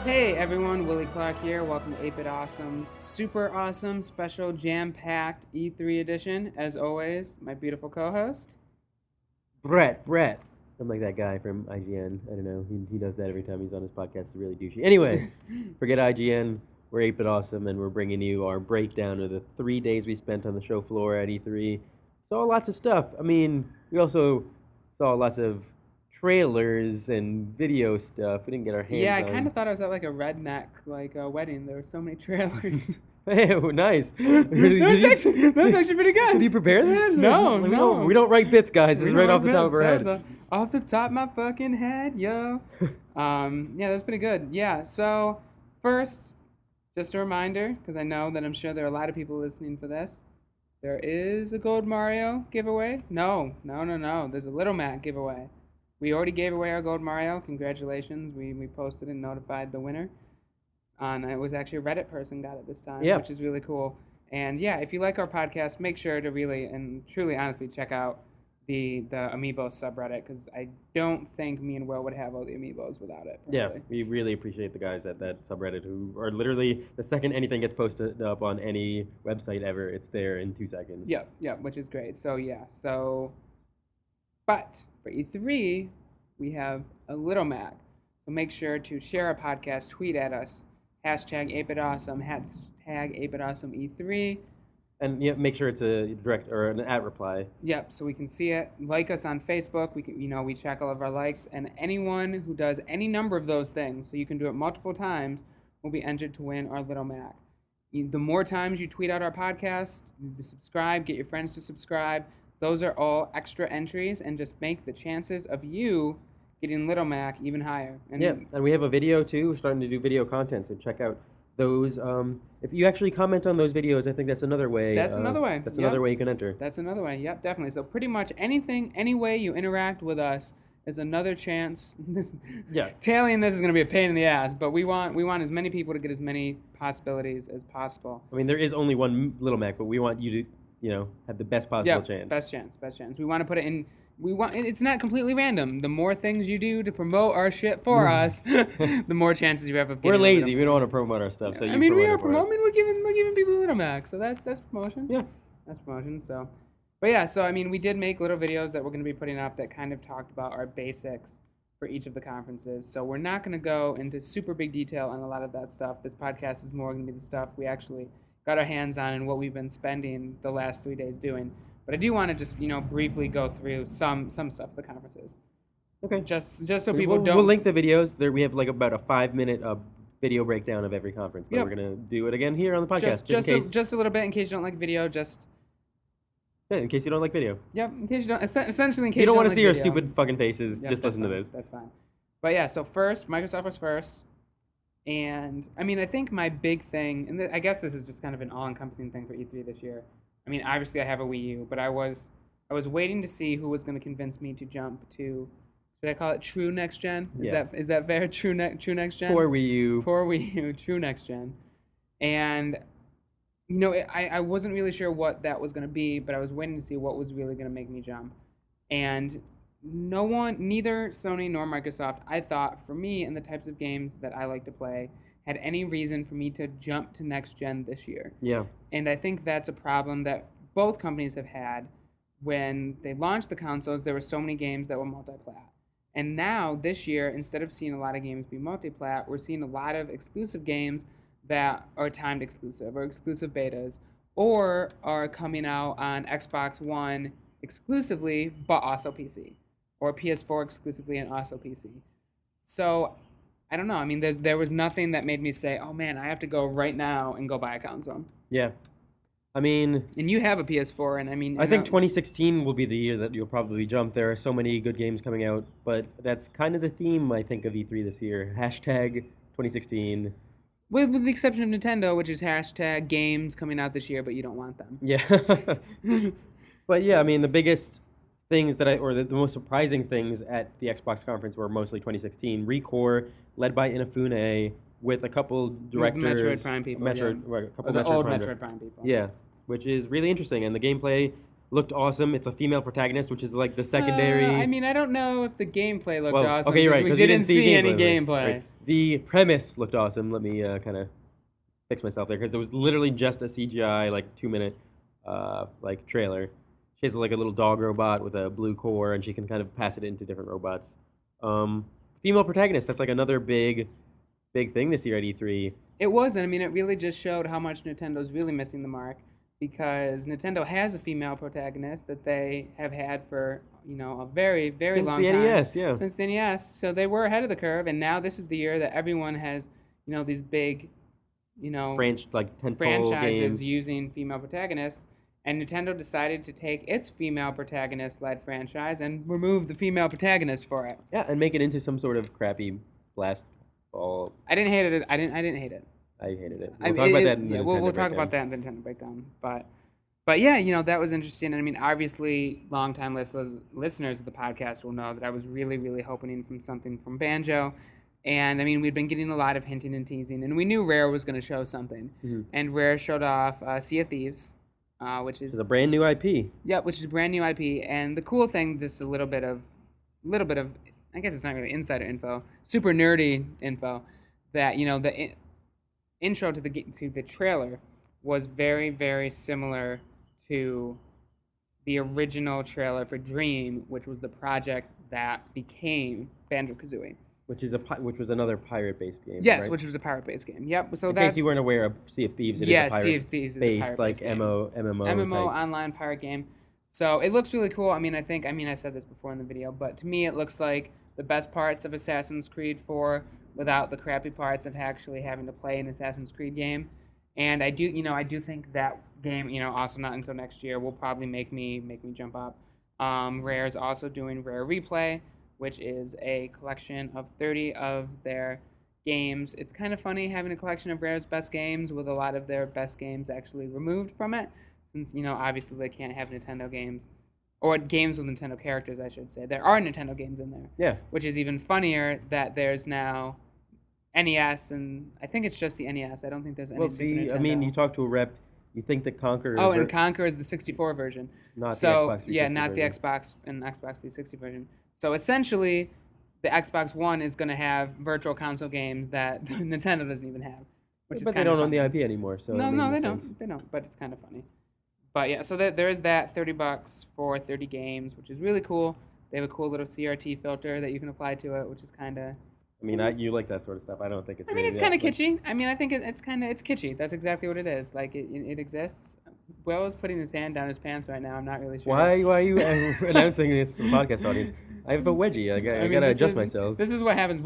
Hey everyone, Willie Clark here. Welcome to 8-Bit Awesome's super awesome, special, jam-packed E3 edition. As always, my beautiful co-host. Brett. I'm like that guy from IGN. I don't know. He does that every time he's on his podcast. It's really douchey. Anyway, forget IGN. We're 8-Bit Awesome, and we're bringing you our breakdown of the 3 days we spent on the show floor at E3. Saw lots of stuff. I mean, we also saw lots of trailers and video stuff. We didn't get our hands on. Yeah, I kind of thought I was at like a redneck wedding. There were so many trailers. Hey, nice. that was actually pretty good. Did you prepare that? No, We don't write bits, guys. This is right off the top of our head. Off the top of my fucking head, yo. Yeah, that was pretty good. Yeah, so first, just a reminder, because I know that I'm sure there are a lot of people listening for this. There is a Gold Mario giveaway. No. There's a Little Mac giveaway. We already gave away our Gold Mario. Congratulations. We posted and notified the winner. And it was actually a Reddit person got it this time, which is really cool. And yeah, if you like our podcast, make sure to really and truly honestly check out the Amiibo subreddit, because I don't think me and Will would have all the Amiibos without it. Probably. Yeah, we really appreciate the guys at that subreddit who are literally, the second anything gets posted up on any website ever, it's there in 2 seconds. Yeah, which is great. So yeah, but for E3, we have a Little Mac. So make sure to share our podcast, tweet at us, hashtag 8BitAwesome, hashtag 8BitAwesomeE3. And make sure it's a direct or an @ reply. Yep, so we can see it. Like us on Facebook. We check all of our likes, and anyone who does any number of those things, so you can do it multiple times, will be entered to win our Little Mac. The more times you tweet out our podcast, subscribe, get your friends to subscribe. Those are all extra entries, and just make the chances of you getting Little Mac even higher. And we have a video too. We're starting to do video content, so check out those. If you actually comment on those videos, I think that's another way. That's another way. That's another way you can enter. That's another way. Yep, definitely. So pretty much any way you interact with us is another chance. Tailing this is going to be a pain in the ass, but we want as many people to get as many possibilities as possible. I mean, there is only one Little Mac, but we want you to, have the best possible chance. Best chance. We want to put it in. It's not completely random. The more things you do to promote our shit for us, the more chances you have of getting. We're lazy. We don't want to promote our stuff. So we are promoting. We're giving people Little Mac. So that's promotion. Yeah, that's promotion. So, but yeah. So I mean, we did make little videos that we're going to be putting up that kind of talked about our basics for each of the conferences. So we're not going to go into super big detail on a lot of that stuff. This podcast is more going to be the stuff we actually got our hands on and what we've been spending the last 3 days doing. But I do want to just, briefly go through some stuff at the conferences. Okay. Just so people don't. We'll link the videos. There we have like about a 5-minute video breakdown of every conference. But we're gonna do it again here on the podcast. Just a little bit in case you don't like video. In case you don't like video. Yep. In case you don't. Essentially, in case you don't want to see our stupid fucking faces. Yep, just listen fine. to this. That's fine. But yeah. So first, Microsoft was first. And I mean, I think my big thing, and I guess this is just kind of an all-encompassing thing for E3 this year. I mean, obviously I have a Wii U, but I was waiting to see who was going to convince me to jump to, should I call it true next gen? Is that fair? True next gen? Poor Wii U, true next gen. And I wasn't really sure what that was going to be, but I was waiting to see what was really going to make me jump. And neither Sony nor Microsoft, I thought, for me and the types of games that I like to play, had any reason for me to jump to next gen this year. Yeah. And I think that's a problem that both companies have had. When they launched the consoles, there were so many games that were multi-plat. And now, this year, instead of seeing a lot of games be multi-plat, we're seeing a lot of exclusive games that are timed exclusive or exclusive betas, or are coming out on Xbox One exclusively, but also PC. Or PS4 exclusively and also PC. So, I don't know. I mean, there was nothing that made me say, oh man, I have to go right now and go buy a console. Yeah. I mean... And you have a PS4, and I mean... I think 2016 will be the year that you'll probably jump. There are so many good games coming out, but that's kind of the theme, I think, of E3 this year. Hashtag 2016. With the exception of Nintendo, which is hashtag games coming out this year, but you don't want them. Yeah. But yeah, I mean, the biggest things the most surprising things at the Xbox conference were mostly 2016. ReCore, led by Inafune, with a couple directors. Metroid Prime people. A couple Metroid Prime people. Yeah, which is really interesting. And the gameplay looked awesome. It's a female protagonist, which is like the secondary. I mean, I don't know if the gameplay looked Well, awesome. okay, you're right, We 'cause you didn't didn't see see any gameplay, gameplay. right. The premise looked awesome. Let me kind of fix myself there because it was literally just a CGI like 2 minute like trailer. She has like a little dog robot with a blue core, and she can kind of pass it into different robots. Female protagonist. That's like another big thing this year at E3. It wasn't. I mean, it really just showed how much Nintendo's really missing the mark because Nintendo has a female protagonist that they have had for, a very, very Since long the time. NES, yeah. Since the NES. So they were ahead of the curve, and now this is the year that everyone has, these big, Like tentpole franchises games. using female protagonists. And Nintendo decided to take its female protagonist-led franchise and remove the female protagonist for it. Yeah, and make it into some sort of crappy blast ball. I didn't hate it. I didn't hate it. I hated it. We'll talk about that in the yeah, Nintendo we'll talk breakdown. about that in the Nintendo breakdown. But yeah, that was interesting. I mean, obviously, longtime listeners of the podcast will know that I was really, really hoping from something from Banjo. And I mean, we'd been getting a lot of hinting and teasing, and we knew Rare was going to show something. Mm-hmm. And Rare showed off Sea of Thieves, which is a brand new IP. Yeah, which is a brand new IP. And the cool thing, just a little bit of, I guess it's not really insider info, super nerdy info, that the intro to the trailer was very, very similar to the original trailer for Dream, which was the project that became Banjo-Kazooie. Which was another pirate-based game. Yes, right? which was a pirate-based game. Yep. So in that's case you weren't aware of Sea of Thieves, it is a Sea of Thieves is a pirate-based pirate-based game. MMO type. online pirate game. So it looks really cool. I mean, I said this before in the video, but to me, it looks like the best parts of Assassin's Creed 4 without the crappy parts of actually having to play an Assassin's Creed game. And I do think that game, also not until next year, will probably make me jump up. Rare is also doing Rare Replay, which is a collection of 30 of their games. It's kind of funny having a collection of Rare's best games with a lot of their best games actually removed from it, since, obviously they can't have Nintendo games, or games with Nintendo characters, I should say. There are Nintendo games in there. Yeah. Which is even funnier that there's now NES, and I think it's just the NES. I don't think there's any Super Nintendo. I mean, you talk to a rep, you think that Conquer is... and Conquer is the 64 version. Not the Xbox 360 yeah, not version. the Xbox and Xbox 360 version. So essentially, the Xbox One is going to have virtual console games that Nintendo doesn't even have, which is but kind they of don't own funny. the IP anymore, so No, they sense. don't. They don't. But it's kind of funny. But yeah, so there is that $30 for 30 games, which is really cool. They have a cool little CRT filter that you can apply to it, which is kind of. I mean, you like that sort of stuff. I don't think it's. I mean, it's kind of kitschy. I mean, I think it's kitschy. That's exactly what it is. Like it exists. Will is putting his hand down his pants right now. I'm not really sure. Why are you announcing this to the podcast audience? I have a wedgie. I gotta adjust myself. This is what happens.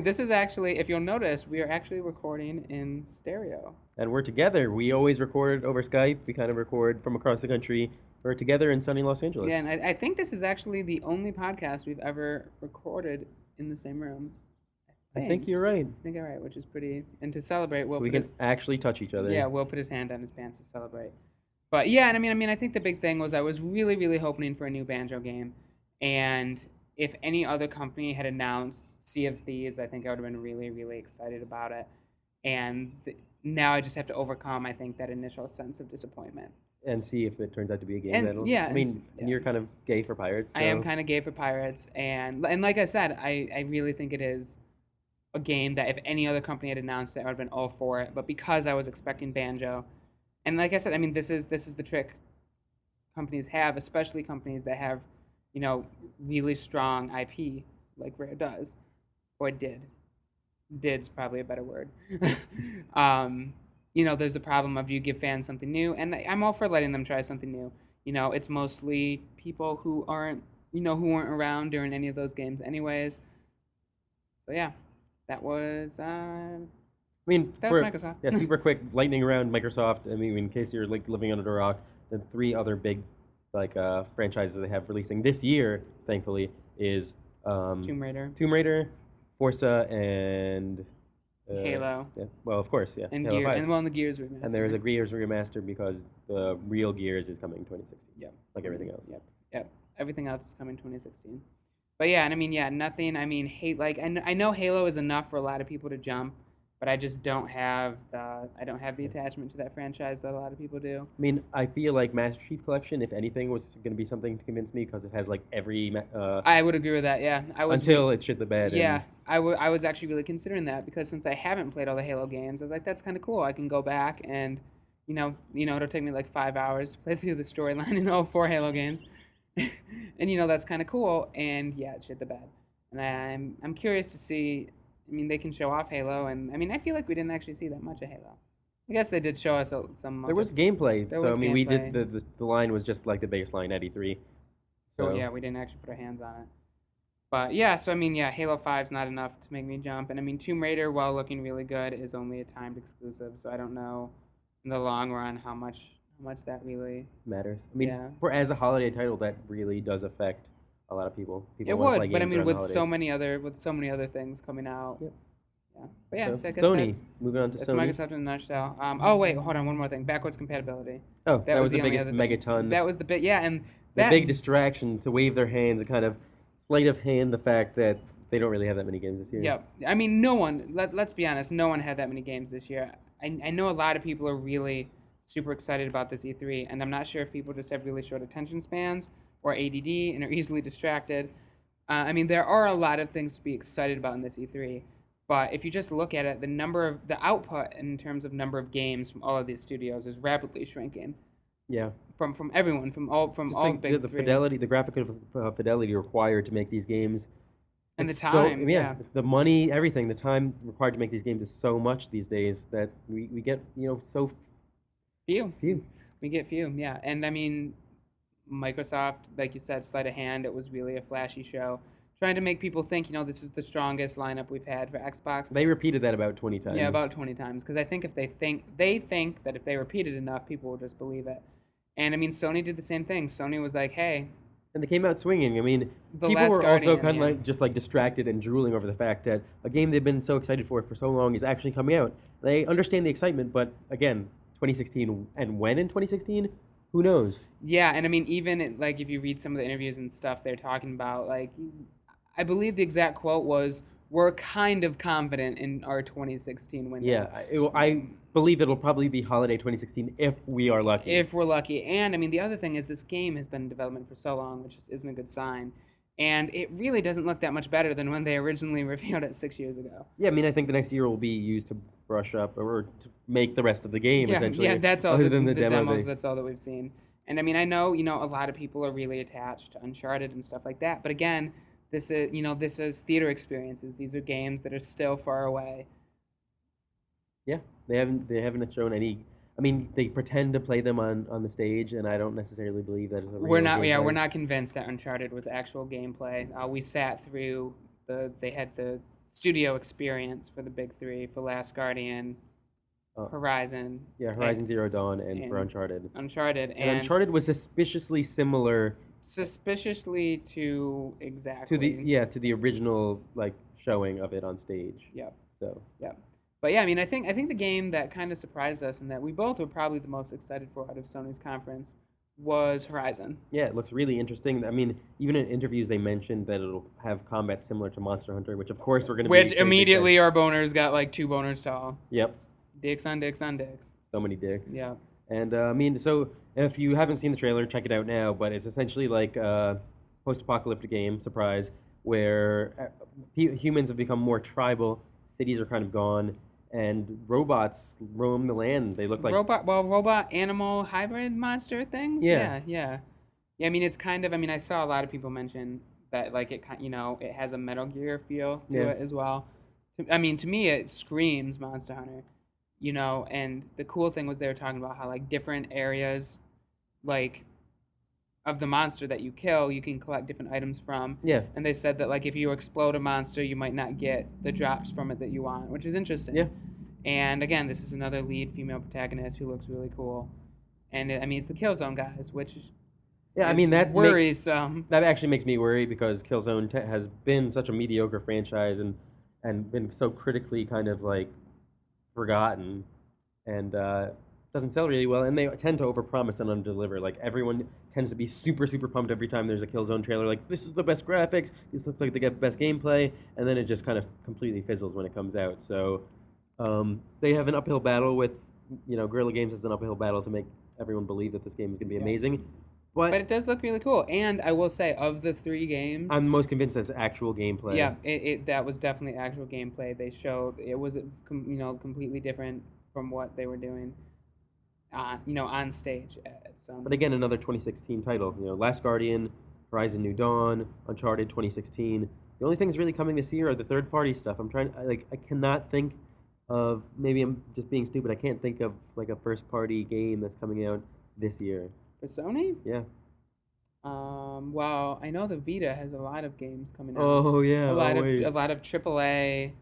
This is actually, if you'll notice, we are actually recording in stereo. And we're together. We always record over Skype. We kind of record from across the country. We're together in sunny Los Angeles. Yeah, and I think this is actually the only podcast we've ever recorded in the same room. I think you're right. I think you're right, which is pretty. And to celebrate, we can actually touch each other. Yeah, Will put his hand down his pants to celebrate. But yeah, and I mean, I think the big thing was I was really, really hoping for a new Banjo game, and if any other company had announced Sea of Thieves, I think I would have been really, really excited about it. And now I just have to overcome, I think, that initial sense of disappointment. And see if it turns out to be a game and you're kind of gay for pirates. So. I am kind of gay for pirates, and like I said, I really think it is a game that if any other company had announced it, I would have been all for it. But because I was expecting Banjo, and like I said, I mean, this is the trick companies have, especially companies that have, really strong IP like Rare does, or did. Did's probably a better word. There's the problem of you give fans something new, and I'm all for letting them try something new. It's mostly people who aren't, who weren't around during any of those games anyways. So yeah, that was. That was Microsoft. Yeah, super quick lightning round Microsoft. I mean, in case you're like living under a rock, the three other big franchises they have releasing this year, thankfully, is Tomb Raider, Forza, and Halo. Yeah, well, of course, yeah. And Halo Gears, 5. and the Gears remaster. And there is a Gears remaster because the real Gears is coming 2016. Yep. Like everything else. Yep. Everything else is coming 2016. But yeah, and I mean, nothing. I mean, I know Halo is enough for a lot of people to jump. but I just don't have the attachment to that franchise that a lot of people do. I mean, I feel like Master Chief Collection, if anything, was going to be something to convince me because it has like I would agree with that. Yeah, until it shit the bed. yeah, And I was actually really considering that because since I haven't played all the Halo games, I was like, that's kind of cool. I can go back and, it'll take me like 5 hours to play through the storyline in all four Halo games, and that's kind of cool. And yeah, it shit the bed. And I'm curious to see. I mean, they can show off Halo, and I mean, I feel like we didn't actually see that much of Halo. I guess they did show us some. there was gameplay, There so was I mean, we gameplay. did the line was just like the baseline at E3. So So yeah, we didn't actually put our hands on it. But yeah, so I mean, yeah, Halo 5's not enough to make me jump. And I mean, Tomb Raider, while looking really good, is only a timed exclusive. So I don't know in the long run how much that really. matters. I mean, Yeah. for as a holiday title, that really does affect a lot of people. People It want to play would, but I games mean, around the holidays. with so many other things coming out. Yep. Yeah. But yeah, So so I guess Sony, moving on to that's Sony. Microsoft in a nutshell. Oh wait, hold on, one more thing. Backwards compatibility. Oh, that was the only biggest other thing. megaton. That was the bit. Yeah, and The that big distraction to wave their hands and kind of sleight of hand the fact that they don't really have that many games this year. Yep. I mean, no one. Let's be honest. No one had that many games this year. I know a lot of people are really super excited about this E3, and I'm not sure if people just have really short attention spans or ADD and are easily distracted. I mean, there are a lot of things to be excited about in this E3, but if you just look at it, the output in terms of number of games from all of these studios is rapidly shrinking. Yeah. From everyone, from all Just the think big the three. fidelity, the graphical fidelity required to make these games. And the it's time, yeah. the money, everything, the time required to make these games is so much these days that we get, so Few. few. We get few, yeah. And I mean, Microsoft, like you said, sleight of hand. It was really a flashy show, trying to make people think, this is the strongest lineup we've had for Xbox. They repeated that about 20 times. Yeah, about 20 times. Because I think if they think that if they repeat it enough, people will just believe it. And I mean, Sony did the same thing. Sony was like, hey, And they came out swinging. I mean, The people Last were also Guardian, kind of yeah. like just like distracted and drooling over the fact that a game they've been so excited for so long is actually coming out. They understand the excitement, but again, 2016 and when in 2016, who knows? yeah. And I mean, even like if you read some of the interviews and stuff, they're talking about like, I believe the exact quote was, "We're kind of confident in our 2016 window." Yeah, I believe it'll probably be holiday 2016 if we are lucky. If we're lucky. And I mean, the other thing is this game has been in development for so long, which isn't a good sign. And it really doesn't look that much better than when they originally revealed it 6 years ago. Yeah, I mean, I think the next year will be used to brush up or to make the rest of the game essentially. Yeah, that's all. Other The, than the demo demos, thing. that's all that we've seen. And I mean, I know a lot of people are really attached to Uncharted and stuff like that. But again, this is theater experiences. These are games that are still far away. Yeah, they haven't shown any. I mean, they pretend to play them on the stage, and I don't necessarily believe that is a real gameplay. We're not convinced that Uncharted was actual gameplay. We sat through they had the studio experience for the big three, for Last Guardian, Horizon. Yeah, Horizon Zero Dawn and for Uncharted. Uncharted And Uncharted was suspiciously similar suspiciously to exactly to the original like showing of it on stage. Yep. So Yep. But yeah, I mean, I think the game that kind of surprised us and that we both were probably the most excited for out of Sony's conference was Horizon. yeah, it looks really interesting. I mean, even in interviews they mentioned that it'll have combat similar to Monster Hunter, which of course we're going to Which be immediately our boners got like 2 boners tall. Yep. Dicks on dicks on dicks. So many dicks. Yeah. And I mean, so if you haven't seen the trailer, check it out now. But it's essentially like a post-apocalyptic game, surprise, where humans have become more tribal. Cities are kind of gone, and robots roam the land. They look like robot animal hybrid monster things. Yeah. Yeah. I mean, it's kind of. I mean, I saw a lot of people mention that like it has a Metal Gear feel to Yeah. it as well. I mean, to me, it screams Monster Hunter. And the cool thing was they were talking about how like different areas, like, of the monster that you kill, you can collect different items from. Yeah. And they said that like if you explode a monster, you might not get the drops from it that you want, which is interesting. Yeah. And again, this is another lead female protagonist who looks really cool. And I mean, it's the Killzone guys, which Yeah, I is mean that's worrisome. that actually makes me worry because Killzone has been such a mediocre franchise and been so critically kind of like forgotten and doesn't sell really well, and they tend to overpromise and underdeliver. Like everyone tends to be super pumped every time there's a Killzone trailer. Like this is the best graphics, this looks like they get best gameplay, and then it just kind of completely fizzles when it comes out. So They have an uphill battle with, Guerrilla Games has an uphill battle to make everyone believe that this game is going to be Yeah. amazing. But But it does look really cool. And I will say, of the 3 games, I'm most convinced that's actual gameplay. yeah, that was definitely actual gameplay. They showed it was completely different from what they were doing, on stage at But some. again, another 2016 title. Last Guardian, Horizon New Dawn, Uncharted 2016. The only things really coming this year are the third-party stuff. I cannot think of, maybe I'm just being stupid, I can't think of like a first-party game that's coming out this year. For Sony. Yeah. Well, I know the Vita has a lot of games coming out. Oh yeah. A lot Oh of wait. AAA.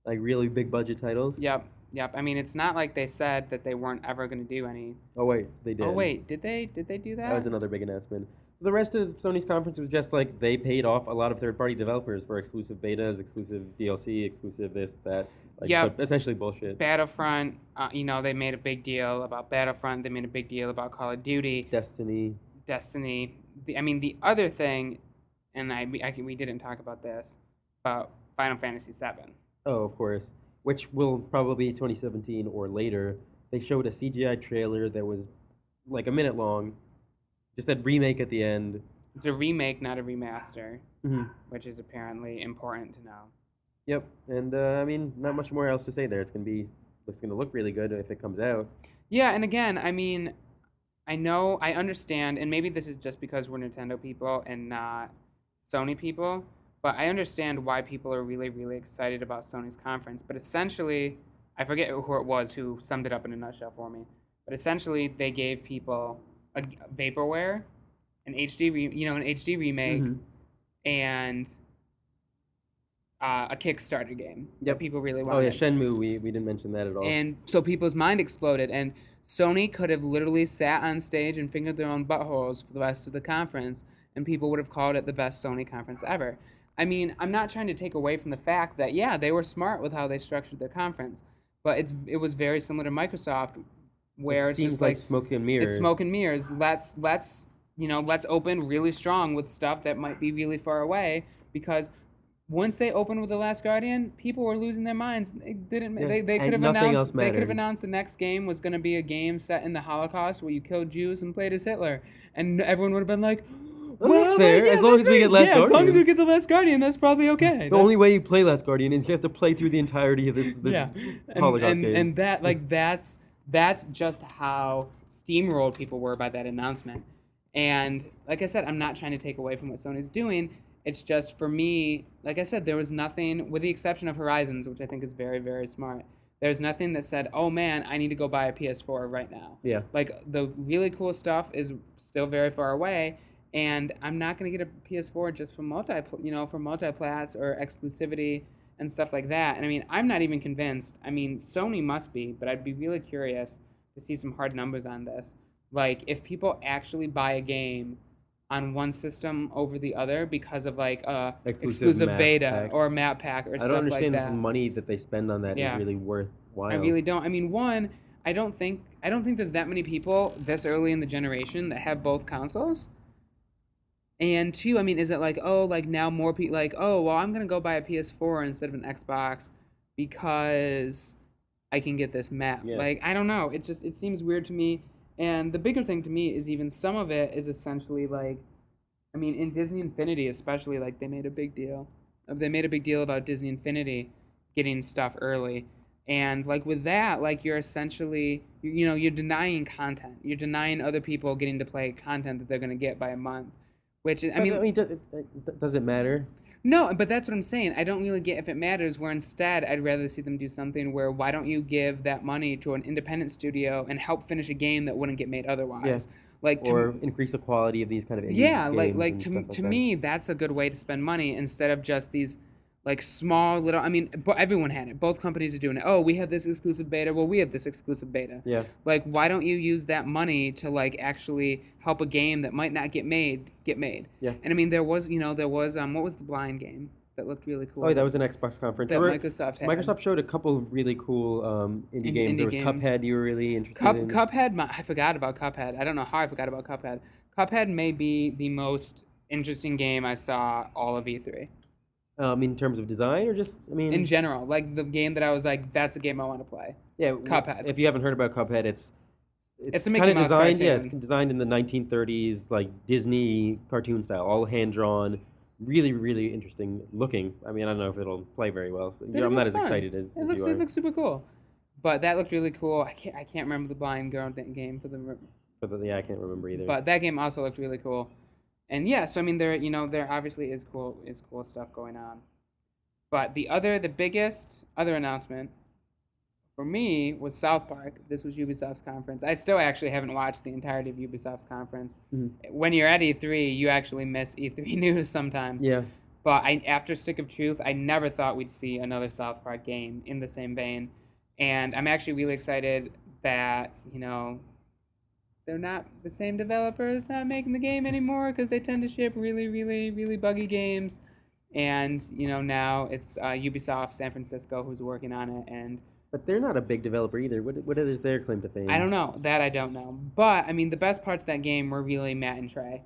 Like really big budget titles. Yep, yep. I mean, it's not like they said that they weren't ever going to do any. Oh wait, they did. Oh wait, did they? Did they do that? That was another big announcement. So the rest of Sony's conference was just like they paid off a lot of third-party developers for exclusive betas, exclusive DLC, exclusive this, that. Like, Yep. but essentially bullshit. Battlefront. They made a big deal about Battlefront. They made a big deal about Call of Duty, Destiny. Destiny. The other thing, and we didn't talk about this, but Final Fantasy VII. Oh, of course. Which will probably be 2017 or later. They showed a CGI trailer that was like a minute long. Just said remake at the end. It's a remake, not a remaster, Mm-hmm. which is apparently important to know. Yep. And not much more else to say there. It's gonna look really good if it comes out. Yeah, and again, I understand, and maybe this is just because we're Nintendo people and not Sony people, but I understand why people are really, really excited about Sony's conference. But essentially, I forget who it was who summed it up in a nutshell for me. But essentially, they gave people a vaporware, an HD remake, Mhm. and a Kickstarter game Yep. that people really Oh yeah, wanted. Shenmue. We didn't mention that at all. And so people's mind exploded, and Sony could have literally sat on stage and fingered their own buttholes for the rest of the conference, and people would have called it the best Sony conference ever. I mean, I'm not trying to take away from the fact that, yeah, they were smart with how they structured their conference, but it was very similar to Microsoft, where It it's seems just like smoke and mirrors. it's smoke and mirrors. Let's open really strong with stuff that might be really far away, because once they opened with The Last Guardian, people were losing their minds. They didn't. Yeah, They could and have nothing else announced. They could have mattered. announced the next game was going to be a game set in the Holocaust where you killed Jews and played as Hitler, and everyone would have been like, Well, that's "Well, fair, yeah, as long that's as we right. get Last Yeah, as long as Guardian." we get The Last Guardian, that's probably okay." The only way you play Last Guardian is you have to play through the entirety of this Yeah, Holocaust game. and that's just how steamrolled people were by that announcement. And like I said, I'm not trying to take away from what Sony's doing. It's just, for me, like I said, there was nothing, with the exception of Horizons, which I think is very, very smart. There's nothing that said, "Oh man, I need to go buy a PS4 right now." Yeah. Like, the really cool stuff is still very far away, and I'm not gonna get a PS4 just for multiplats or exclusivity and stuff like that. And I mean, I'm not even convinced. I mean, Sony must be, but I'd be really curious to see some hard numbers on this. Like, if people actually buy a game on one system over the other because of like exclusive map beta pack. or map pack or I stuff don't like understand that. if the money that they spend on that Yeah. is really worthwhile. I really don't. I mean, one, I don't think there's that many people this early in the generation that have both consoles. And two, I mean, is it like, oh, like now more people like, oh, well, I'm gonna go buy a PS4 instead of an Xbox because I can get this map. Yeah. Like, I don't know. It seems weird to me. And the bigger thing to me is even some of it is essentially like, I mean, in Disney Infinity especially, like they made a big deal. They made a big deal about Disney Infinity getting stuff early. And like with that, like you're essentially, you're denying content. You're denying other people getting to play content that they're going to get by a month. Which is, does it matter? No, but that's what I'm saying. I don't really get if it matters, where instead I'd rather see them do something where, why don't you give that money to an independent studio and help finish a game that wouldn't get made otherwise? Yeah. Like, Or increase the quality of these kind of indie yeah, games like and to stuff like to that. me, that's a good way to spend money instead of just these like small little. I mean, but everyone had it. Both companies are doing it. Oh, we have this exclusive beta. Well, we have this exclusive beta. Yeah. Like, why don't you use that money to like actually help a game that might not get made get made? Yeah. And I mean, there was what was the blind game that looked really cool? Oh, that was an Xbox conference. that There were- Microsoft had. Microsoft showed a couple of really cool indie games. There was games. Cuphead you were really interested in. Cuphead. I forgot about Cuphead. I don't know how I forgot about Cuphead. Cuphead may be the most interesting game I saw all of E3. I mean, in terms of design, or just, I mean, in general? Like the game that I was like, that's a game I want to play. yeah. Cuphead. If you haven't heard about Cuphead, It's it's a kind Mickey of Mouse designed. Yeah, it's cartoon. designed in the 1930s, like Disney cartoon style, all hand drawn. Really, really interesting looking. I mean, I don't know if it'll play very well. So, But it I'm not looks as fun. excited as you It are. looks super cool. But that looked really cool. I can't remember the blind girl game for the, Yeah, I can't remember either. but that game also looked really cool. And yeah, so I mean, there obviously is cool stuff going on. But the biggest other announcement for me was South Park. This was Ubisoft's conference. I still actually haven't watched the entirety of Ubisoft's conference. Mhm. When you're at E3, you actually miss E3 news sometimes. Yeah. But after Stick of Truth, I never thought we'd see another South Park game in the same vein. And I'm actually really excited that, they're not the same developer that's not making the game anymore, because they tend to ship really, really, really buggy games. And, now it's Ubisoft San Francisco who's working on it. And But they're not a big developer either. What is their claim to fame? I don't know. That I don't know. But, I mean, the best parts of that game were really Matt and Trey,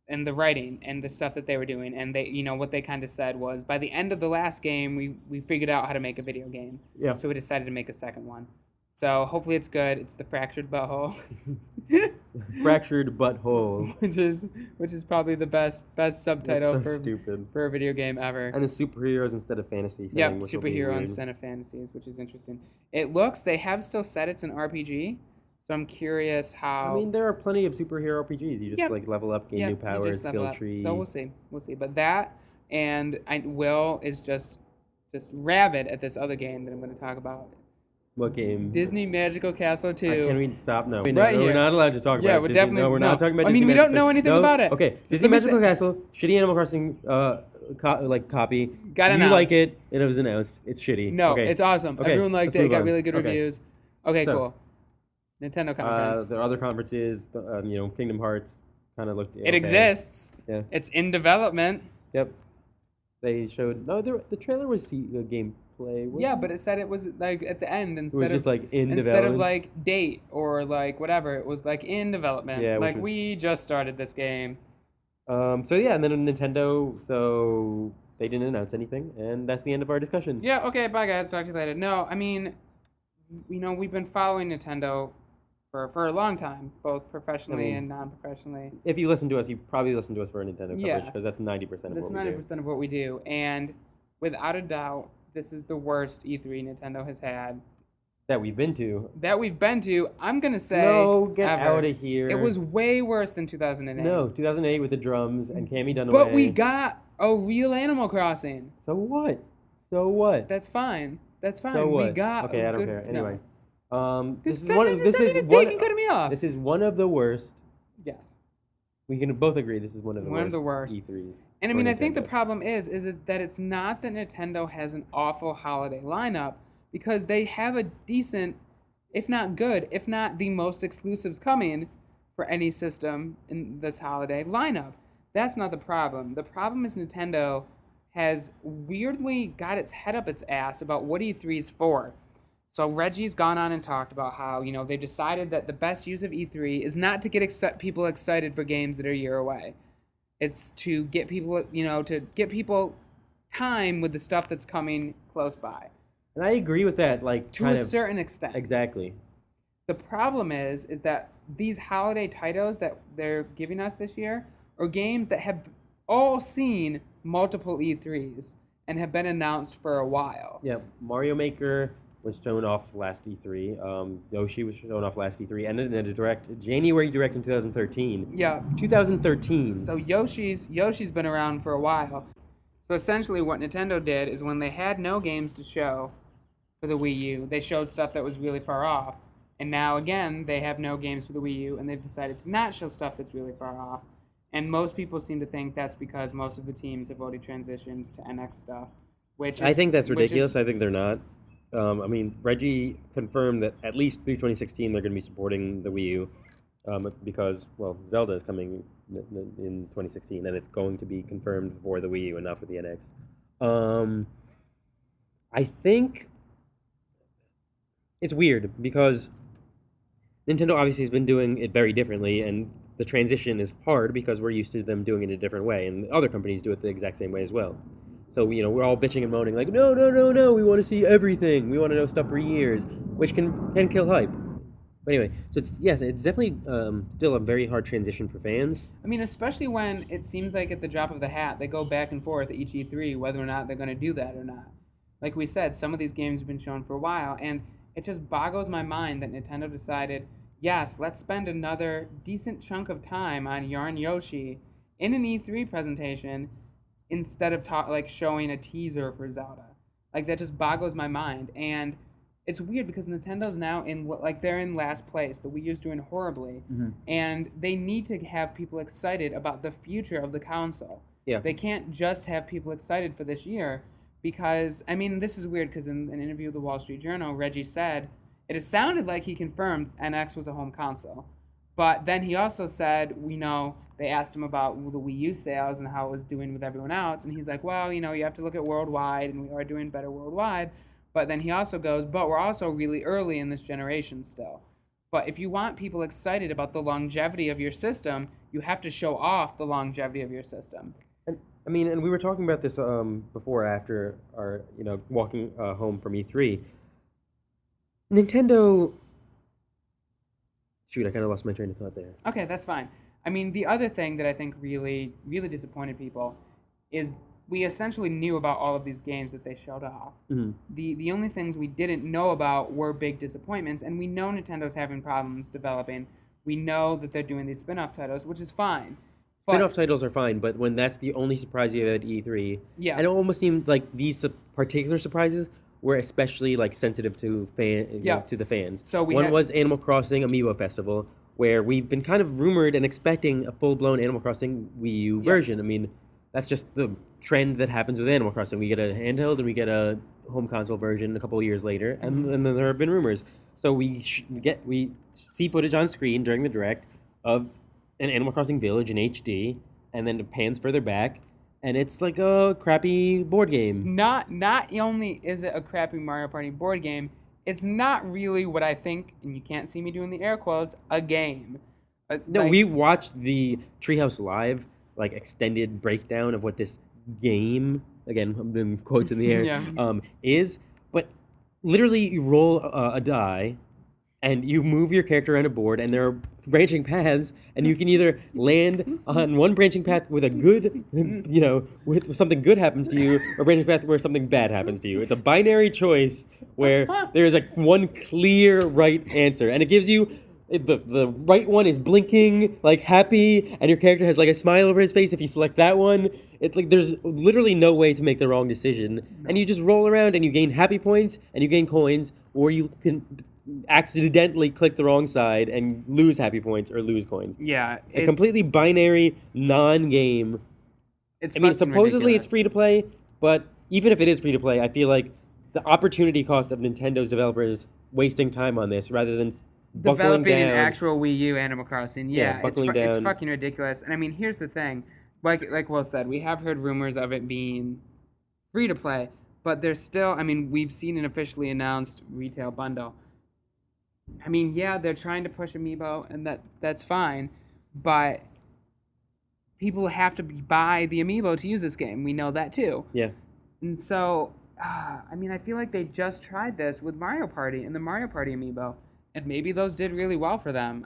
and the writing and the stuff that they were doing. And they, what they kind of said was, by the end of the last game, we figured out how to make a video game. Yeah. So we decided to make a second one. So hopefully it's good. It's the Fractured Butthole. Fractured Butthole. which is probably the best subtitle That's so stupid. for a video game ever. And it's superheroes instead of fantasy. Yep, which will be superhero weird. instead of fantasies, which is interesting. They have still said it's an RPG, so I'm curious how. I mean, there are plenty of superhero RPGs. You just Yep. like level up, gain Yep, new you powers, just level skill up. tree. So we'll see. But that, and Will is just rabid at this other game that I'm going to talk about. What game? Disney Magical Castle 2. Can we stop? No, Right no, here. we're not allowed to talk Yeah, about we're Disney. definitely- No, we're no. not talking about I Disney mean, we Magical don't know anything no, about it. Okay, Just Disney let me Magical say- Castle, shitty Animal Crossing copy. Got You announced. like it, and it was announced. It's shitty. No, okay. it's awesome. Okay, Everyone liked let's it. It move got on. really good Okay. reviews. Okay, So, cool. Nintendo conference. There are other conferences. Kingdom Hearts kind of looked. It okay. exists. Yeah. It's in development. Yep. They showed the trailer was gameplay. wasn't Yeah, it? but it said it was like at the end it was instead just of like in instead development. of like date or like whatever. It was like in development. Yeah, which like was- we just started this game. So yeah, and then Nintendo. So they didn't announce anything, and that's the end of our discussion. Yeah. Okay. Bye, guys. Talk to you later. No, I mean, we've been following Nintendo for a long time, both professionally and non-professionally. If you listen to us, you probably listen to us for our Nintendo Yeah. coverage because that's 90% of That's what we 90% of what we do, and without a doubt, this is the worst E3 Nintendo has had that we've been to. that we've been to. I'm gonna say No, get ever. out of here. It was way worse than 2008. No, 2008 with the drums and Cammy Dunaway. But we got a real Animal Crossing. So what? So what? That's fine. That's fine. So what? We got okay, a I don't good, care. no. Anyway, This this is one. This is one. cutting me off. This is one of the worst. Yes. We can both agree this is one of the One worst. of the worst. E3s. And I for mean, I think the Nintendo. problem is that it's not that Nintendo has an awful holiday lineup, because they have a decent, if not good, if not the most exclusives coming for any system in this holiday lineup. That's not the problem. The problem is Nintendo has weirdly got its head up its ass about what E3 is for. So Reggie's gone on and talked about how, they've decided that the best use of E3 is not to get people excited for games that are a year away. It's to get people, time with the stuff that's coming close by. And I agree with that. Like To kind a of certain extent. exactly. The problem is that these holiday titles that they're giving us this year are games that have all seen multiple E3s and have been announced for a while. Yeah, Mario Maker was shown off last E3. Yoshi was shown off last E3, and in a January direct in 2013. Yeah. 2013. So Yoshi's been around for a while. So essentially what Nintendo did is, when they had no games to show for the Wii U, they showed stuff that was really far off. And now again, they have no games for the Wii U, and they've decided to not show stuff that's really far off. And most people seem to think that's because most of the teams have already transitioned to NX stuff. I think that's ridiculous. I think they're not. I mean, Reggie confirmed that at least through 2016 they're going to be supporting the Wii U because, well, Zelda is coming in 2016, and it's going to be confirmed for the Wii U and not for the NX. I think it's weird because Nintendo obviously has been doing it very differently, and the transition is hard because we're used to them doing it a different way, and other companies do it the exact same way as well. So we're all bitching and moaning like, no, no, no, no, we want to see everything. We want to know stuff for years, which can kill hype. But anyway, so it's definitely still a very hard transition for fans. I mean, especially when it seems like at the drop of the hat, they go back and forth at each E3 whether or not they're going to do that or not. Like we said, some of these games have been shown for a while, and it just boggles my mind that Nintendo decided, yes, let's spend another decent chunk of time on Yarn Yoshi in an E3 presentation instead of like showing a teaser for Zelda. Like that just boggles my mind, and it's weird because Nintendo's now in like they're in last place. The Wii U's doing horribly, and they need to have people excited about the future of the console. Yeah. They can't just have people excited for this year because I mean this is weird because in an interview with the Wall Street Journal, Reggie said it has sounded like he confirmed NX was a home console, but then he also said they asked him about the Wii U sales and how it was doing with everyone else, and he's like, well, you have to look at worldwide, and we are doing better worldwide. But then he also goes, but we're also really early in this generation still. But if you want people excited about the longevity of your system, you have to show off the longevity of your system. And I mean, and we were talking about this before, after our walking home from E3. Nintendo. Shoot, I kind of lost my train of thought there. Okay, that's fine. I mean, the other thing that I think really, really disappointed people is we essentially knew about all of these games that they showed off. Mm-hmm. The only things we didn't know about were big disappointments, and we know Nintendo's having problems developing. We know that they're doing these spin-off titles, which is fine. Spin-off titles are fine, but when that's the only surprise you have at E3, yeah, and it almost seemed like these particular surprises were especially like sensitive to to the fans. So one was Animal Crossing Amiibo Festival, where we've been kind of rumored and expecting a full-blown Animal Crossing Wii U version. I mean, that's just the trend that happens with Animal Crossing. We get a handheld and we get a home console version a couple of years later, and then there have been rumors. So we see footage on screen during the Direct of an Animal Crossing Village in HD, and then it pans further back, and it's like a crappy board game. Not only is it a crappy Mario Party board game, it's not really what I think, and you can't see me doing the air quotes, a game. No, we watched the Treehouse Live extended breakdown of what this game, again, I'm doing quotes in the air, is, but literally you roll a die and you move your character around a board, and there are branching paths, and you can either land on one branching path with a good, with something good happens to you, or a branching path where something bad happens to you. It's a binary choice where there is one clear right answer, and it gives you the right one is blinking happy, and your character has a smile over his face if you select that one. It's there's literally no way to make the wrong decision, and you just roll around and you gain happy points and you gain coins, or you can accidentally click the wrong side and lose happy points or lose coins. Yeah, a completely binary non-game. I mean, supposedly ridiculous. It's free to play, but even if it is free to play, I feel like the opportunity cost of Nintendo's developers wasting time on this rather than developing an actual Wii U Animal Crossing. It's fucking ridiculous. And I mean, here's the thing. Like Will said, we have heard rumors of it being free to play, but there's still, I mean, we've seen an officially announced retail bundle. I mean, yeah, they're trying to push Amiibo, and that's fine, but people have to buy the Amiibo to use this game. We know that too. Yeah. And so, I mean, I feel like they just tried this with Mario Party and the Mario Party Amiibo, and maybe those did really well for them.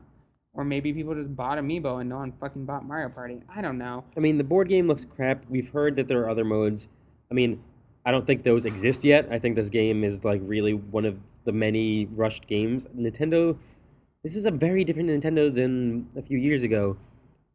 Or maybe people just bought Amiibo and no one fucking bought Mario Party. I don't know. I mean, the board game looks crap. We've heard that there are other modes. I mean, I don't think those exist yet. I think this game is really one of the many rushed games. Nintendo, this is a very different Nintendo than a few years ago.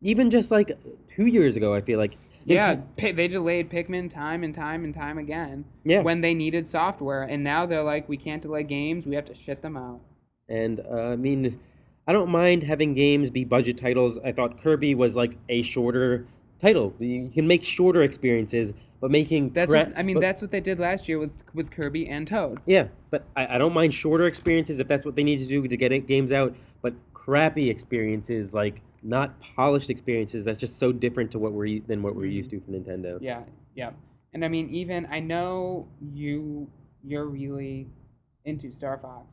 Even just 2 years ago, I feel like. Yeah, they delayed Pikmin time and time and time again. Yeah. When they needed software, and now they're like, we can't delay games, we have to shit them out. And I mean, I don't mind having games be budget titles. I thought Kirby was a shorter title. You can make shorter experiences, but making that's what they did last year with Kirby and Toad. Yeah, but I don't mind shorter experiences if that's what they need to do to get games out. But crappy experiences, not polished experiences, that's just so different to what we're used to from Nintendo. Yeah. And I mean, even I know you're really into Star Fox.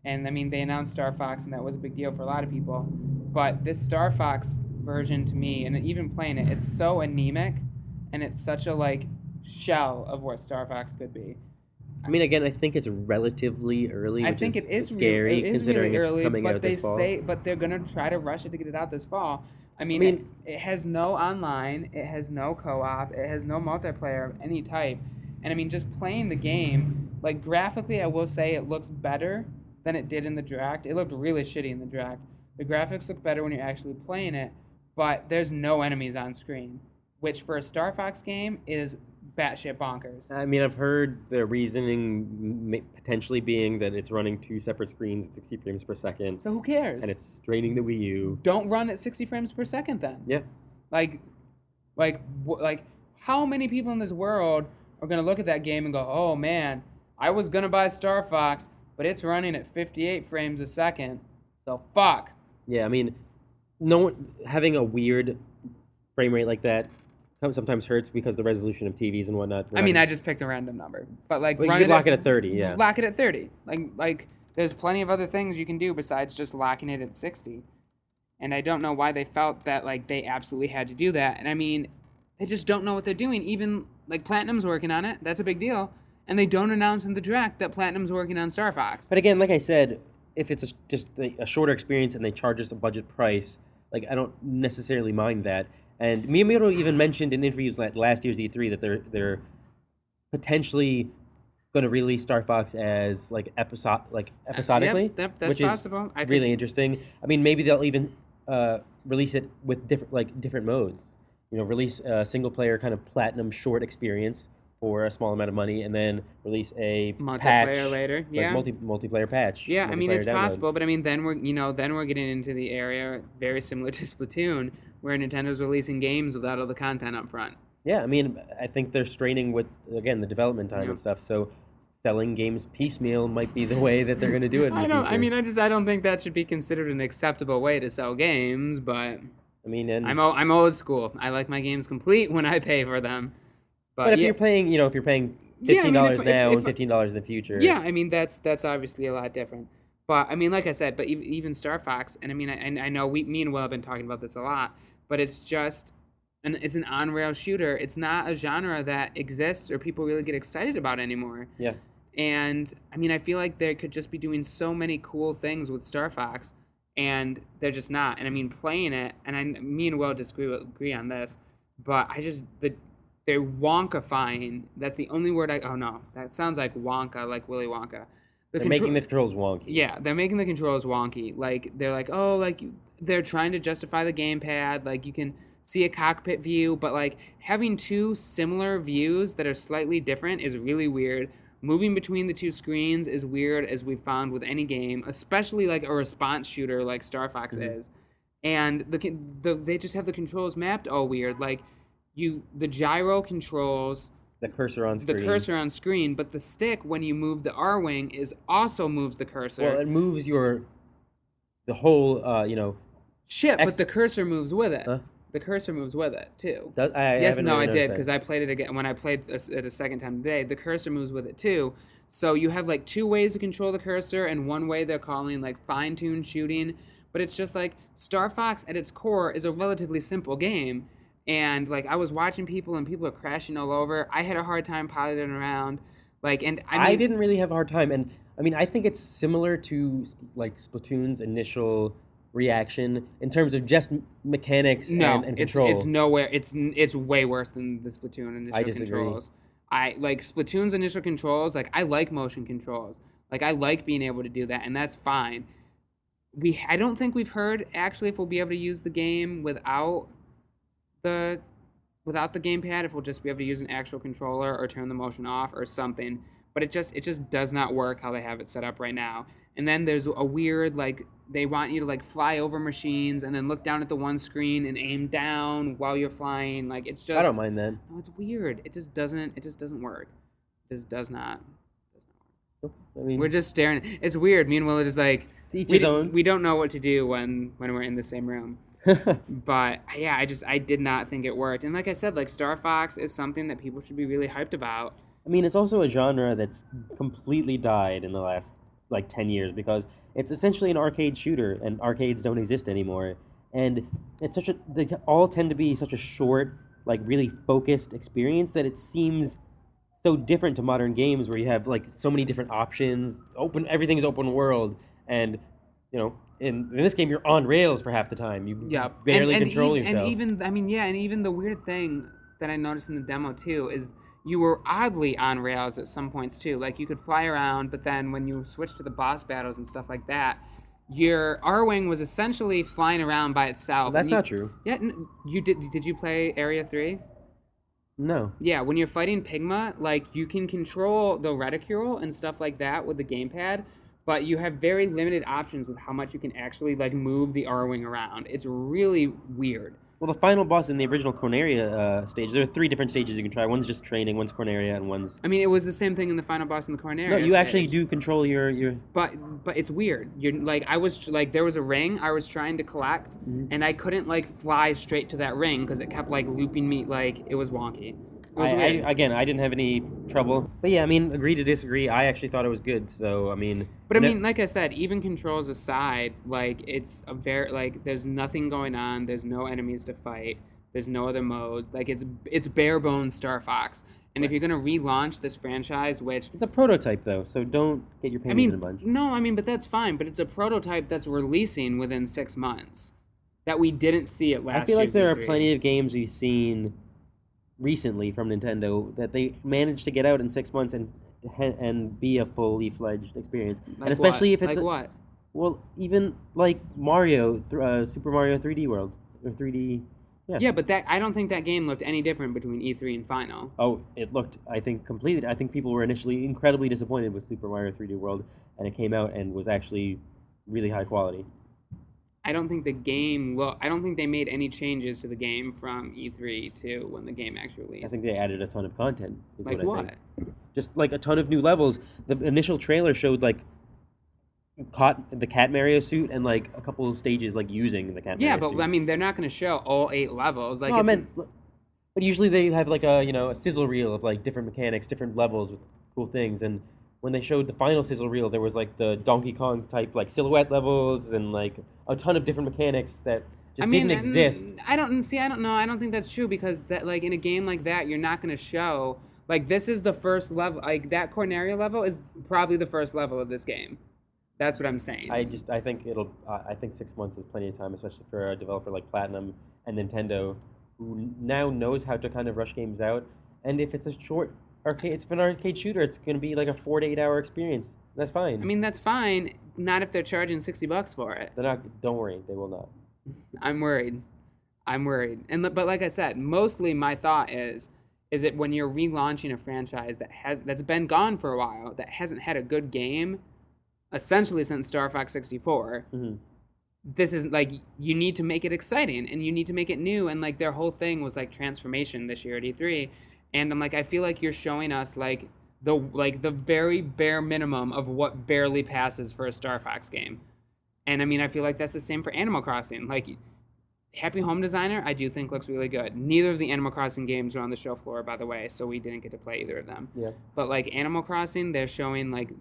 And I mean, they announced Star Fox, and that was a big deal for a lot of people. But this Star Fox version, to me, and even playing it, it's so anemic, and it's such a shell of what Star Fox could be. I mean, again, I think it's relatively early, I which think is it scary is considering really it's early, coming but out they this fall. say but they're gonna try to rush it to get it out this fall. I I mean, mean, it has no online, it has no co-op, it has no multiplayer of any type, and I mean, just playing the game, like graphically, I will say it looks better than it did in the direct. It looked really shitty in the direct. The graphics look better when you're actually playing it, but there's no enemies on screen, which for a Star Fox game is batshit bonkers. I mean, I've heard the reasoning potentially being that it's running two separate screens at 60 frames per second, So who and cares? it's draining the Wii U. Don't run at 60 frames per second then. Yeah. Like, like, how many people in this world are gonna look at that game and go, "Oh man, I was gonna buy Star Fox, but it's running at 58 frames a second, so fuck." Yeah, I mean, no having a weird frame rate like that sometimes hurts because the resolution of TVs and whatnot. I mean, I just picked a random number, but like, But you run could it lock it at 30, yeah. lock it at 30. There's plenty of other things you can do besides just locking it at 60. And I don't know why they felt that like they absolutely had to do that. And I mean, they just don't know what they're doing. Even like Platinum's working on it. That's a big deal. And they don't announce in the direct that Platinum's working on Star Fox. But again, like I said, if it's just a shorter experience and they charge us a budget price, like I don't necessarily mind that. And Miyamoto even mentioned in interviews like last year's E3 that they're potentially going to release Star Fox as episodically, Yep, that's which is possible. I really think, interesting. I mean, maybe they'll even release it with different modes. You know, release a single player kind of platinum short experience for a small amount of money, and then release a multiplayer patch later. Yeah. multiplayer patch. Yeah, I mean multiplayer it's download. possible, but I mean then we're getting into the area very similar to Splatoon, where Nintendo's releasing games without all the content up front. Yeah, I mean, I think they're straining with again the development time and stuff. So selling games piecemeal might be the way that they're going to do it. In the future. I mean, I don't think that should be considered an acceptable way to sell games, but I mean, and I'm old school. I like my games complete when I pay for them. But if yeah. you're paying, if you're paying Yeah, I mean, $15 if- now if- and $15 in the future. Yeah, I mean that's obviously a lot different. But I mean, like I said, but even Star Fox, and I mean, I know me and Will have been talking about this a lot, but it's just it's an on-rail shooter. It's not a genre that exists or people really get excited about anymore. Yeah. And I mean, I feel like they could just be doing so many cool things with Star Fox, and they're just not. And I mean, playing it, and me and Will agree on this, but they're wonkifying. That's the only word oh no, that sounds like Wonka, like Willy Wonka. They're making the controls wonky. Yeah, they're making the controls wonky. Like they're like, oh, like they're trying to justify the gamepad. Like you can see a cockpit view, but like having two similar views that are slightly different is really weird. Moving between the two screens is weird, as we've found with any game, especially like a response shooter like Star Fox is. And they just have the controls mapped all weird. Like the gyro controls the cursor on screen. But the stick, when you move the R wing, also moves the cursor. Well, it moves the whole shit, but the cursor moves with it. Huh? The cursor moves with it too. I did because I played it again when I played it a second time today. The cursor moves with it too. So you have like two ways to control the cursor, and one way they're calling like fine-tuned shooting. But it's just like Star Fox at its core is a relatively simple game. And like I was watching people and people are crashing all over. I had a hard time piloting around. I didn't really have a hard time, and I mean I think it's similar to like Splatoon's initial reaction in terms of just mechanics and control. It's nowhere. It's way worse than the Splatoon initial I disagree. controls. I like Splatoon's initial controls. Like I like motion controls. Like I like being able to do that, and that's fine. I don't think we've heard actually if we'll be able to use the game without the gamepad, if we'll just be able to use an actual controller or turn the motion off or something. But it just does not work how they have it set up right now. And then there's a weird like they want you to like fly over machines and then look down at the one screen and aim down while you're flying. Like it's just I don't mind that. No, it's weird. It just doesn't work. It just does not. I mean, we're just staring. It's weird. Me and Will are just like each his own. We don't know what to do when we're in the same room. But yeah, I did not think it worked. And like I said, like Star Fox is something that people should be really hyped about. I mean, it's also a genre that's completely died in the last like 10 years because it's essentially an arcade shooter, and arcades don't exist anymore. And it's they all tend to be such a short like really focused experience that it seems so different to modern games where you have like so many different options. Everything's open world, and in this game you're on rails for half the time. You Yep. barely control yourself. And even I mean yeah, and even the weird thing that I noticed in the demo too is you were oddly on rails at some points too. Like you could fly around, but then when you switched to the boss battles and stuff like that, your R-wing was essentially flying around by itself. That's not true. Yeah, you did you play Area 3? No. Yeah, when you're fighting Pigma, like you can control the reticule and stuff like that with the gamepad, but you have very limited options with how much you can actually like move the R-wing around. It's really weird. Well, the final boss in the original Corneria stage, there are 3 different stages you can try. One's just training, one's Corneria, and one's... I mean, it was the same thing in the final boss in the Corneria. No, you actually do control your... But it's weird. You're like I was like there was a ring I was trying to collect, and I couldn't like fly straight to that ring because it kept like looping me. Like it was wonky. It was weird. Again, I didn't have any trouble. But yeah, I mean, agree to disagree. I actually thought it was good. So, I mean... But I mean, like I said, even controls aside, like it's a very like there's nothing going on. There's no enemies to fight. There's no other modes. Like it's bare bones Star Fox. And if you're gonna relaunch this franchise, which it's a prototype though, so don't get your panties in a bunch. No, I mean, but that's fine. But it's a prototype that's releasing within 6 months that we didn't see at last. I feel like there are E3. plenty of games we've seen recently from Nintendo that they managed to get out in 6 months and be a fully fledged experience. Like and especially what? if it's what? Well, even like Mario, Super Mario 3D World or 3D. Yeah. Yeah, but I don't think that game looked any different between E3 and Final. Oh, it looked, I think, completely. I think people were initially incredibly disappointed with Super Mario 3D World, and it came out and was actually really high quality. I don't think the game I don't think they made any changes to the game from E3 to when the game actually released. I think they added a ton of content. Like what? Just like a ton of new levels. The initial trailer showed like the Cat Mario suit and like a couple of stages like using the Cat Mario suit. Yeah, but I mean they're not going to show all 8 levels. Like no, but usually they have like a sizzle reel of like different mechanics, different levels with cool things. And when they showed the final sizzle reel, there was like the Donkey Kong type like silhouette levels and like a ton of different mechanics that just didn't exist. I don't know. I don't think that's true because that like in a game like that, you're not going to show like this is the first level. Like that Corneria level is probably the first level of this game. That's what I'm saying. I think I think 6 months is plenty of time, especially for a developer like Platinum and Nintendo, who now knows how to kind of rush games out. And if it's a short arcade, it's an arcade shooter, it's going to be like a 4 to 8 hour experience. That's fine. I mean, that's fine. Not if they're charging $60 for it. They're not. Don't worry, they will not. I'm worried. And but like I said, mostly my thought is it when you're relaunching a franchise that's been gone for a while, that hasn't had a good game, essentially since Star Fox 64. Mm-hmm. This is like you need to make it exciting and you need to make it new, and like their whole thing was like transformation this year at E3, and I'm like I feel like you're showing us like the very bare minimum of what barely passes for a Star Fox game. And I mean I feel like that's the same for Animal Crossing. Like Happy Home Designer I do think looks really good. Neither of the Animal Crossing games are on the show floor, by the way, so we didn't get to play either of them. Yeah. But like Animal Crossing, they're showing like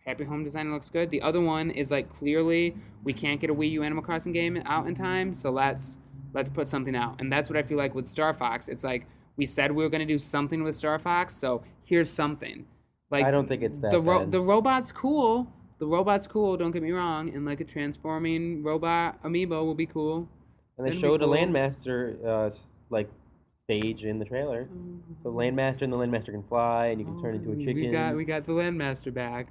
Happy Home Designer looks good. The other one is like clearly we can't get a Wii U Animal Crossing game out in time, so let's put something out. And that's what I feel like with Star Fox. It's like we said we were going to do something with Star Fox, so here's something. Like I don't think it's that bad. The robot's cool. The robot's cool, don't get me wrong, and like a transforming robot amiibo will be cool. And they showed a Landmaster like stage in the trailer. So Landmaster and the Landmaster can fly and you can turn into a chicken. We got the Landmaster back.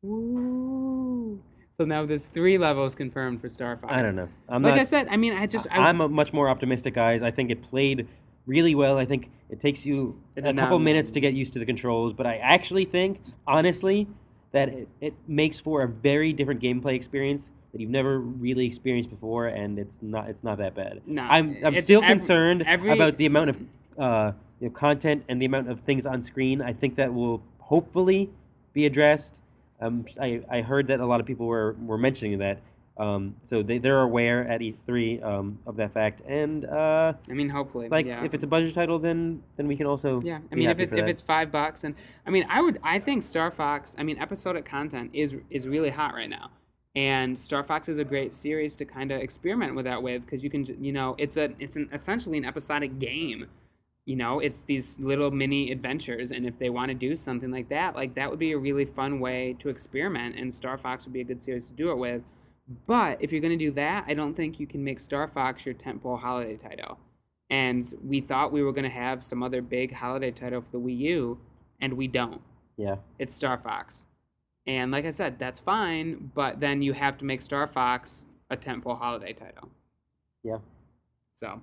Woo! So now there's 3 levels confirmed for Star Fox. I don't know. I said, I mean, I'm a much more optimistic, guys. I think it played really well. I think it takes you a couple minutes to get used to the controls, but I actually think, honestly, that it makes for a very different gameplay experience that you've never really experienced before, and it's not that bad. No, I'm still concerned about the amount of content and the amount of things on screen. I think that will hopefully be addressed. I heard that a lot of people were mentioning that, so they're aware at E3 of that fact, and I mean, hopefully, if it's a budget title, then we can also I mean, if it's $5, and I mean, I think Star Fox, I mean, episodic content is really hot right now, and Star Fox is a great series to kind of experiment with that with because you can it's essentially an episodic game. it's these little mini adventures, and if they want to do something like that would be a really fun way to experiment, and Star Fox would be a good series to do it with. But if you're going to do that, I don't think you can make Star Fox your tentpole holiday title. And we thought we were going to have some other big holiday title for the Wii U, and we don't. Yeah. It's Star Fox. And like I said, that's fine, but then you have to make Star Fox a tentpole holiday title. Yeah. So,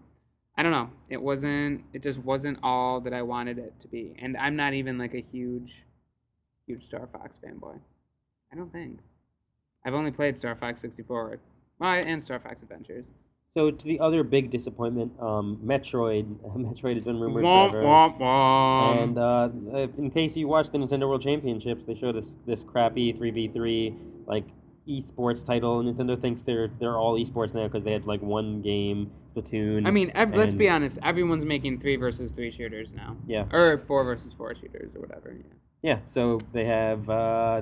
I don't know. It just wasn't all that I wanted it to be. And I'm not even like a huge Star Fox fanboy. I don't think. I've only played Star Fox 64, and Star Fox Adventures. So to the other big disappointment, Metroid. Metroid has been rumored Womp, forever. womp, womp. And in case you watched the Nintendo World Championships, they showed us this crappy 3v3 like esports title. Nintendo thinks they're all esports now because they had like one game, Splatoon. I mean, let's be honest. Everyone's making 3 versus 3 shooters now. Yeah. Or 4 versus 4 shooters or whatever. Yeah. Yeah. So they have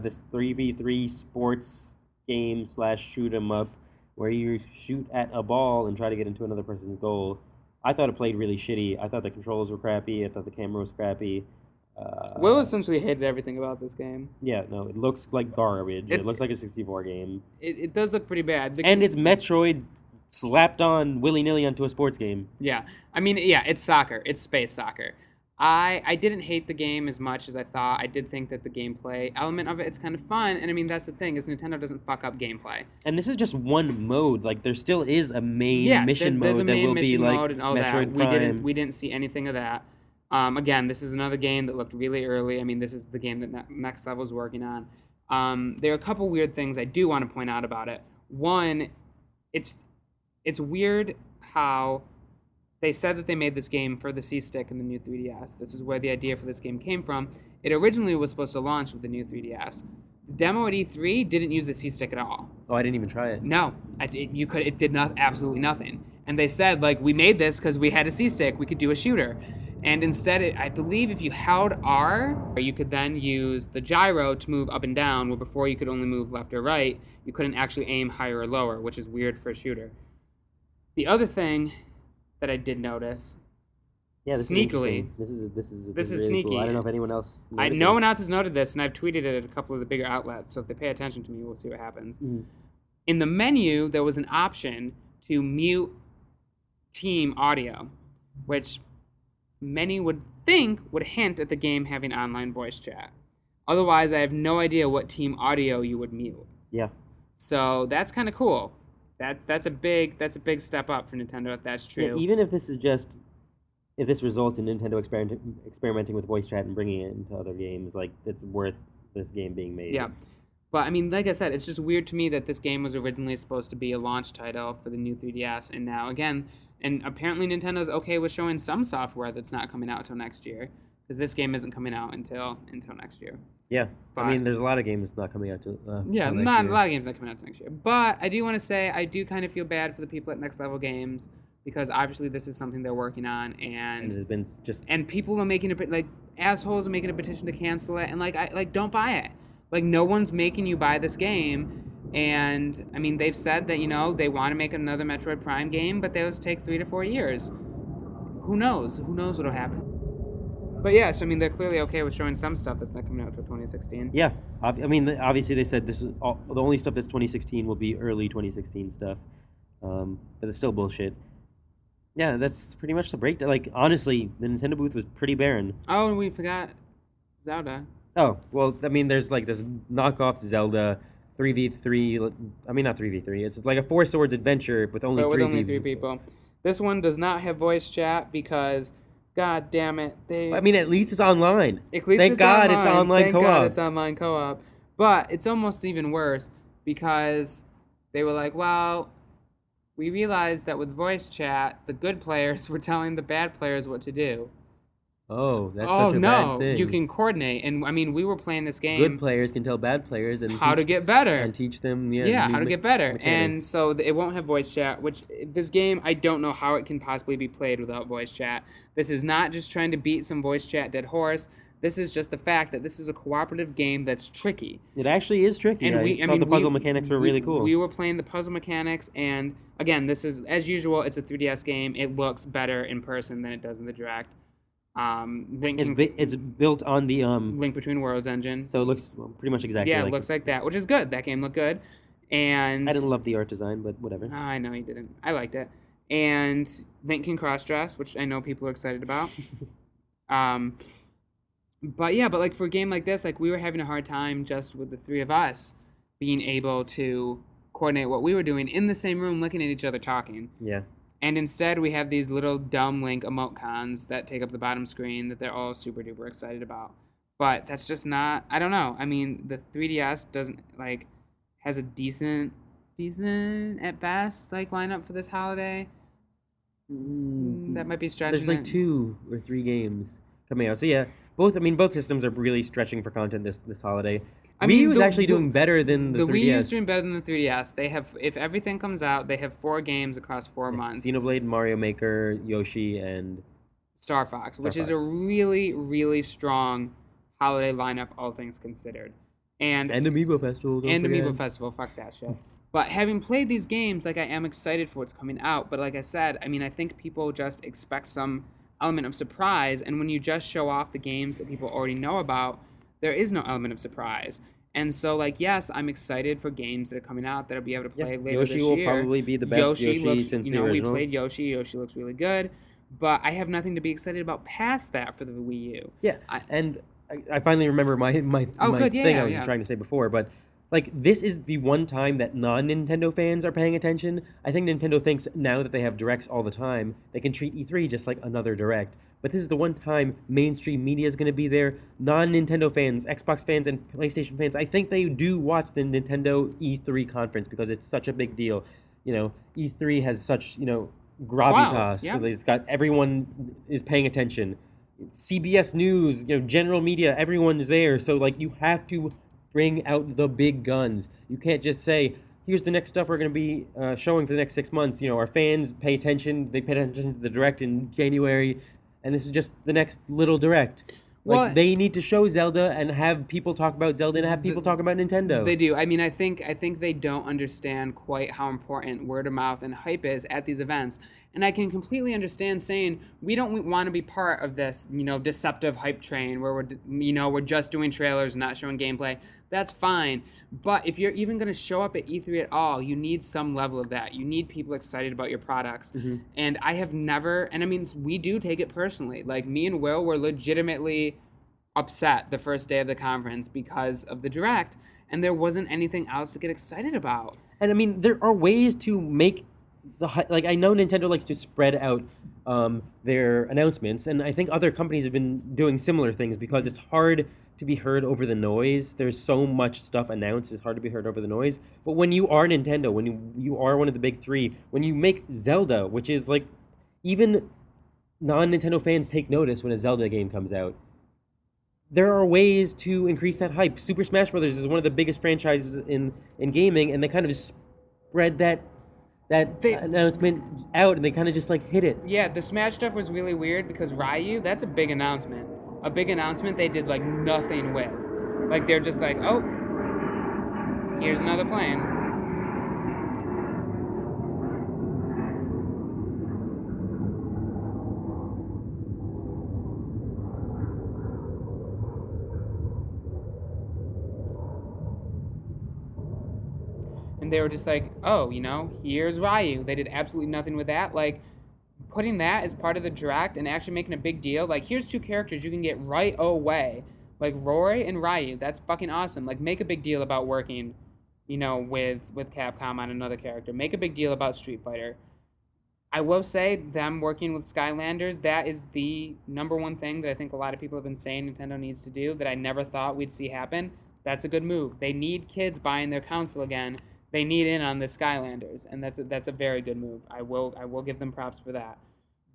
this 3v3 sports game / shoot 'em up, where you shoot at a ball and try to get into another person's goal. I thought it played really shitty. I thought the controls were crappy. I thought the camera was crappy. Will essentially hated everything about this game. Yeah, no, it looks like garbage. It looks like a 64 game. It does look pretty bad. And it's Metroid slapped on willy-nilly onto a sports game. Yeah. I mean, yeah, it's soccer. It's space soccer. I didn't hate the game as much as I thought. I did think that the gameplay element of it's kind of fun, and I mean that's the thing is Nintendo doesn't fuck up gameplay. And this is just one mode. Like there still is a main mission there's mode a main that will mission be like mode and all Metroid that. Prime. We didn't see anything of that. Again, this is another game that looked really early. I mean, this is the game that Next Level is working on. There are a couple weird things I do want to point out about it. One, it's weird how they said that they made this game for the C-Stick and the new 3DS. This is where the idea for this game came from. It originally was supposed to launch with the new 3DS. The demo at E3 didn't use the C-Stick at all. Oh, I didn't even try it. No, it did absolutely nothing. And they said, like, we made this because we had a C-Stick. We could do a shooter. And instead, I believe if you held R, you could then use the gyro to move up and down, where before you could only move left or right. You couldn't actually aim higher or lower, which is weird for a shooter. The other thing that I did notice, sneakily, this is really sneaky. Cool. I don't know if anyone else. No one else has noted this, and I've tweeted it at a couple of the bigger outlets. So if they pay attention to me, we'll see what happens. Mm-hmm. In the menu, there was an option to mute team audio, which many would think would hint at the game having online voice chat. Otherwise, I have no idea what team audio you would mute. Yeah. So that's kind of cool. That's a big step up for Nintendo if that's true. Yeah, even if this results in Nintendo experimenting with voice chat and bringing it into other games, like it's worth this game being made. Yeah. But I mean, like I said, it's just weird to me that this game was originally supposed to be a launch title for the new 3DS, and now again, and apparently Nintendo's okay with showing some software that's not coming out until next year, because this game isn't coming out until next year. Yeah, but, I mean, there's a lot of games not coming out till next year. A lot of games not coming out till next year. But I do want to say I do kind of feel bad for the people at Next Level Games, because obviously this is something they're working on, and there's been and people are making assholes are making a petition to cancel it, and don't buy it. Like, no one's making you buy this game. And, I mean, they've said that, they want to make another Metroid Prime game, but those take 3 to 4 years. Who knows? Who knows what'll happen? But, yeah, so, I mean, they're clearly okay with showing some stuff that's not coming out until 2016. Yeah. I mean, obviously they said this is the only stuff that's 2016 will be early 2016 stuff. But it's still bullshit. Yeah, that's pretty much the breakdown. Like, honestly, the Nintendo booth was pretty barren. Oh, and we forgot Zelda. Oh, well, I mean, there's, like, this knockoff Zelda 3v3, I mean, not 3v3, it's like a Four Swords adventure with only three people. This one does not have voice chat because, god damn it, I mean, at least it's online. Thank God it's online co-op. But it's almost even worse because they were like, well, we realized that with voice chat, the good players were telling the bad players what to do. Oh, that's such a bad thing. You can coordinate. And, I mean, we were playing this game. Good players can tell bad players how to get better. And teach them, how to get better. Mechanics. And so it won't have voice chat, which this game, I don't know how it can possibly be played without voice chat. This is not just trying to beat some voice chat dead horse. This is just the fact that this is a cooperative game that's tricky. It actually is tricky. And I thought the puzzle mechanics were really cool. We were playing the puzzle mechanics, and again, this is, as usual, it's a 3DS game. It looks better in person than it does in the Direct. It's built on the Link Between Worlds engine. So it looks pretty much exactly Yeah, like it looks like that, which is good. That game looked good. And I didn't love the art design, but whatever. I know you didn't. I liked it. And Link can cross dress, which I know people are excited about. um, but yeah, but like for a game like this, like we were having a hard time just with the three of us being able to coordinate what we were doing in the same room, looking at each other talking. Yeah. And instead, we have these little dumb Link emoticons that take up the bottom screen that they're all super duper excited about. But that's just not. I don't know. I mean, the 3DS doesn't like has a decent at best like lineup for this holiday. That might be stretching. There's like 2 or 3 games coming out. So yeah, both systems are really stretching for content this holiday. Wii U is actually doing better than the 3DS. Wii U is doing better than the 3DS. They have, if everything comes out, they have 4 games across 4 months. Xenoblade, Mario Maker, Yoshi, and Star Fox, which is a really, really strong holiday lineup, all things considered. And Amiibo Festival. Amiibo Festival, fuck that shit. But having played these games, like I am excited for what's coming out. But like I said, I mean, I think people just expect some element of surprise. And when you just show off the games that people already know about, there is no element of surprise. And so, like, yes, I'm excited for games that are coming out that I'll be able to play later Yoshi this year. Yoshi will probably be the best Yoshi looks, since the original. We played Yoshi. Yoshi looks really good. But I have nothing to be excited about past that for the Wii U. Yeah, and I finally remember my thing I was trying to say before. But, like, this is the one time that non-Nintendo fans are paying attention. I think Nintendo thinks now that they have Directs all the time, they can treat E3 just like another Direct. But this is the one time mainstream media is going to be there. Non-Nintendo fans, Xbox fans, and PlayStation fans, I think they do watch the Nintendo E3 conference because it's such a big deal. You know, E3 has such, gravitas. Yeah. So it's got everyone is paying attention. CBS News, general media, everyone is there. So, like, you have to bring out the big guns. You can't just say, here's the next stuff we're going to be showing for the next 6 months. Our fans pay attention. They pay attention to the Direct in January. And this is just the next little Direct. Like, they need to show Zelda and have people talk about Zelda and have people talk about Nintendo. They do. I mean, I think they don't understand quite how important word of mouth and hype is at these events. And I can completely understand saying we don't want to be part of this, deceptive hype train where we're just doing trailers and not showing gameplay. That's fine. But if you're even going to show up at E3 at all, you need some level of that. You need people excited about your products. Mm-hmm. And I have never, and I mean, we do take it personally. Like, me and Will were legitimately upset the first day of the conference because of the Direct, and there wasn't anything else to get excited about. And I mean, there are ways to make I know Nintendo likes to spread out their announcements, and I think other companies have been doing similar things because it's hard to be heard over the noise. There's so much stuff announced, it's hard to be heard over the noise. But when you are Nintendo, when you are one of the big 3, when you make Zelda, which is like, even non-Nintendo fans take notice when a Zelda game comes out, there are ways to increase that hype. Super Smash Bros. Is one of the biggest franchises in gaming, and they kind of just spread that announcement out, and they kind of just like hit it. Yeah, the Smash stuff was really weird because Ryu, that's a big announcement. A big announcement they did like nothing with. Like, they're just like, oh, here's another plane. And they were just like, oh, here's Ryu. They did absolutely nothing with that. Like, putting that as part of the Direct and actually making a big deal. Like, here's 2 characters you can get right away. Like, Roy and Ryu. That's fucking awesome. Like, make a big deal about working, with Capcom on another character. Make a big deal about Street Fighter. I will say, them working with Skylanders, that is the number one thing that I think a lot of people have been saying Nintendo needs to do that I never thought we'd see happen. That's a good move. They need kids buying their console again. They need in on the Skylanders, and that's a very good move. I will give them props for that.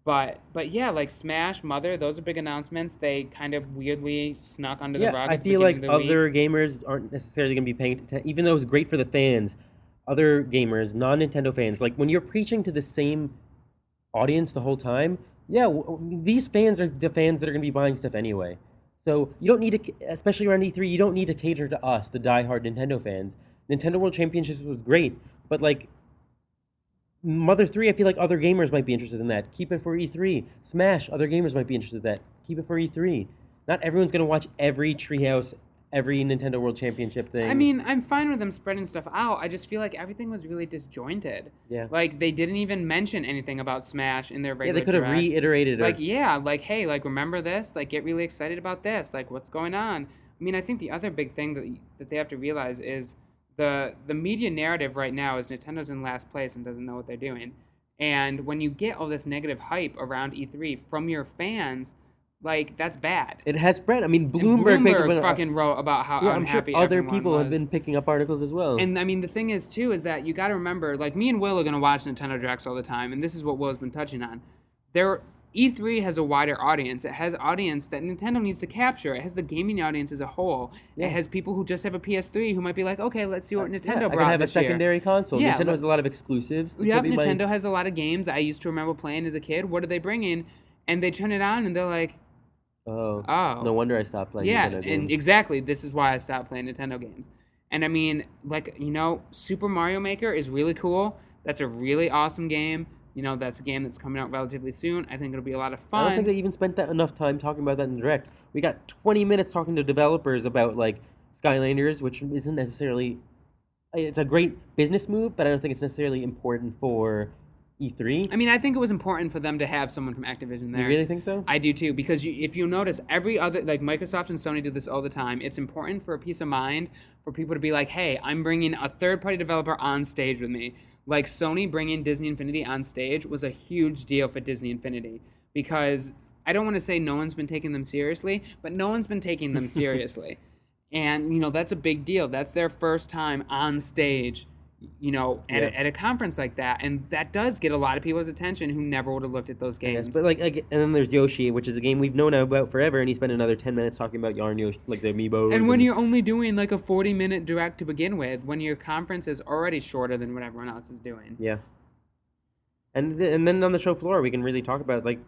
But yeah, like Smash, Mother, those are big announcements. They kind of weirdly snuck under the rug. I feel like other gamers aren't necessarily going to be paying attention, even though it's great for the fans. Other gamers, non-Nintendo fans, like when you're preaching to the same audience the whole time, these fans are the fans that are going to be buying stuff anyway. So you don't need to, especially around E3, you don't need to cater to us, the diehard Nintendo fans. Nintendo World Championships was great, but like Mother 3, I feel like other gamers might be interested in that. Keep it for E3. Smash, other gamers might be interested in that. keep it for E3. Not everyone's gonna watch every Treehouse, every Nintendo World Championship thing. I mean, I'm fine with them spreading stuff out. I just feel like everything was really disjointed. Yeah. Like, they didn't even mention anything about Smash in their Yeah, regular they could have direct. reiterated. Like, yeah, like, hey, like, remember this? Like, get really excited about this. Like, what's going on? I mean, I think the other big thing that they have to realize is the media narrative right now is Nintendo's in last place and doesn't know what they're doing. And when you get all this negative hype around E3 from your fans, like, that's bad. It has spread. I mean, And Bloomberg Bloomberg fucking wrote about how yeah, I'm sure unhappy other everyone people was. have been picking up articles as well. And I mean, the thing is too is that you got to remember, like, me and Will are gonna watch Nintendo Directs all the time, and this is what Will's been touching on. E3 has a wider audience. It has audience that Nintendo needs to capture. It has the gaming audience as a whole. Yeah. It has people who just have a PS3 who might be like, okay, let's see what Nintendo I brought can have a this year. secondary console. Yeah, Nintendo has a lot of exclusives. It Yeah, could be my- Nintendo has a lot of games I used to remember playing as a kid. What are they bringing? And they turn it on and they're like, Oh, oh. no wonder I stopped playing Yeah, Nintendo games. and exactly. This is why I stopped playing Nintendo games. And I mean, like, you know, Super Mario Maker is really cool. That's a really awesome game. You know, that's a game that's coming out relatively soon. I think it'll be a lot of I don't think fun. they even spent that enough time talking about that in the direct. We got 20 minutes talking to developers about like Skylanders, which isn't necessarily. It's a great business move, but I don't think it's necessarily important for E3. I mean, I think it was important for them to have someone from Activision there. You really think so? I do too, because if you notice, every other, like Microsoft and Sony do this all the time. It's important for a peace of mind for people to be like, hey, I'm bringing a third-party developer on stage with me. Like Sony bringing Disney Infinity on stage was a huge deal for Disney Infinity, because I don't want to say no one's been taking them seriously, but no one's been taking them seriously. And, you know, that's a big deal. That's their first time on stage, you know, at a conference like that. And that does get a lot of people's attention who never would have looked at those games. Yes, but like, and then there's Yoshi, which is a game we've known about forever, and he spent another 10 minutes talking about Yarn Yoshi, like the amiibos. And when you're only doing like a 40-minute direct to begin with, when your conference is already shorter than what everyone else is doing. Yeah. And then on the show floor, we can really talk about, like,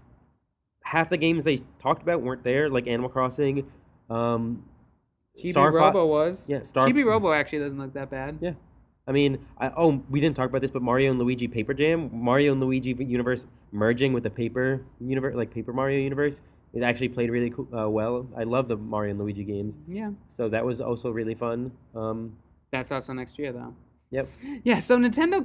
half the games they talked about weren't there, like Animal Crossing. Chibi Star Robo was. Yeah, Chibi Robo actually doesn't look that bad. Yeah. I mean, we didn't talk about this, but Mario and Luigi Paper Jam, Mario and Luigi universe merging with the Paper universe, like Paper Mario universe, it actually played really well. I love the Mario and Luigi games. Yeah. So that was also really fun. That's also next year, though. Yep. Yeah, so Nintendo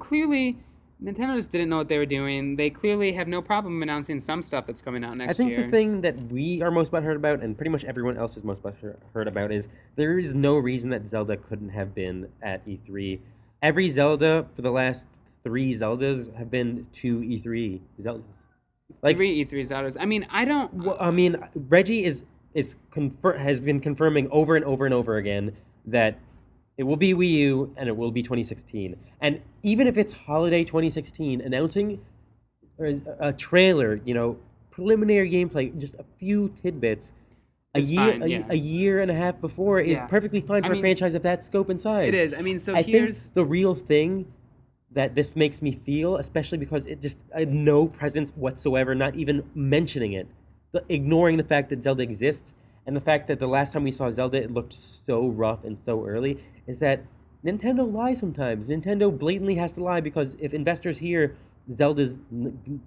just didn't know what they were doing. They clearly have no problem announcing some stuff that's coming out next year. I think the thing that we are most butthurt about, and pretty much everyone else is most butthurt about, is there is no reason that Zelda couldn't have been at E3. Every Zelda for the last 3 Zeldas have been 2 E3 Zeldas. Like 3 E3 Zeldas. I mean, I don't. Well, I mean, Reggie has been confirming over and over and over again that it will be Wii U and it will be 2016. And even if it's holiday 2016, announcing a trailer, you know, preliminary gameplay, just a few tidbits, a year and a half before is perfectly fine for a franchise of that scope and size. It is. I mean, so I here's think the real thing that this makes me feel, especially because it just I had no presence whatsoever, not even mentioning it, ignoring the fact that Zelda exists, and the fact that the last time we saw Zelda, it looked so rough and so early, is that Nintendo lies sometimes. Nintendo blatantly has to lie, because if investors hear Zelda's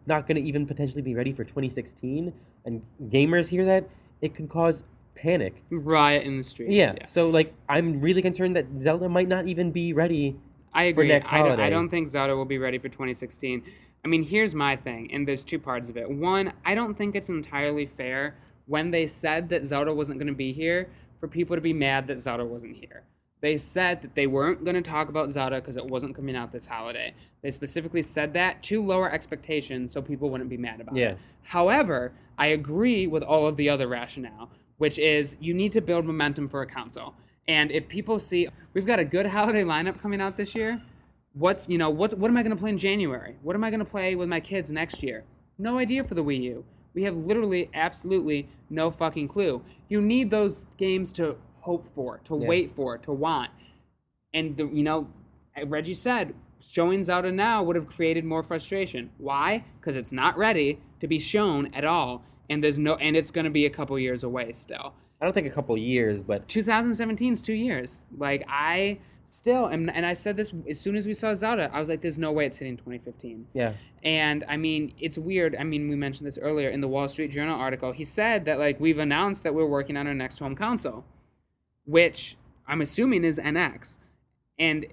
not going to even potentially be ready for 2016, and gamers hear that, it could cause panic. Riot in the streets. Yeah. So, like, I'm really concerned that Zelda might not even be ready. I agree. For next holiday. I don't think Zelda will be ready for 2016. I mean, here's my thing, and there's 2 parts of it. One, I don't think it's entirely fair when they said that Zelda wasn't going to be here for people to be mad that Zelda wasn't here. They said that they weren't going to talk about Zelda because it wasn't coming out this holiday. They specifically said that to lower expectations so people wouldn't be mad about it. However, I agree with all of the other rationale, which is you need to build momentum for a console. And if people see we've got a good holiday lineup coming out this year, what am I going to play in January? What am I going to play with my kids next year? No idea for the Wii U. We have literally absolutely no fucking clue. You need those games to hope for, to wait for, to want. And Reggie said showing Zelda now would have created more frustration. Why? Because it's not ready to be shown at all, and it's going to be a couple years away still. I don't think a couple years, but 2017 is 2 years. Like, I still, and I said this as soon as we saw Zelda, I was like, there's no way it's hitting 2015. Yeah. And I mean, it's weird. I mean, we mentioned this earlier in the Wall Street Journal article. He said that like we've announced that we're working on our next home console, which I'm assuming is NX. And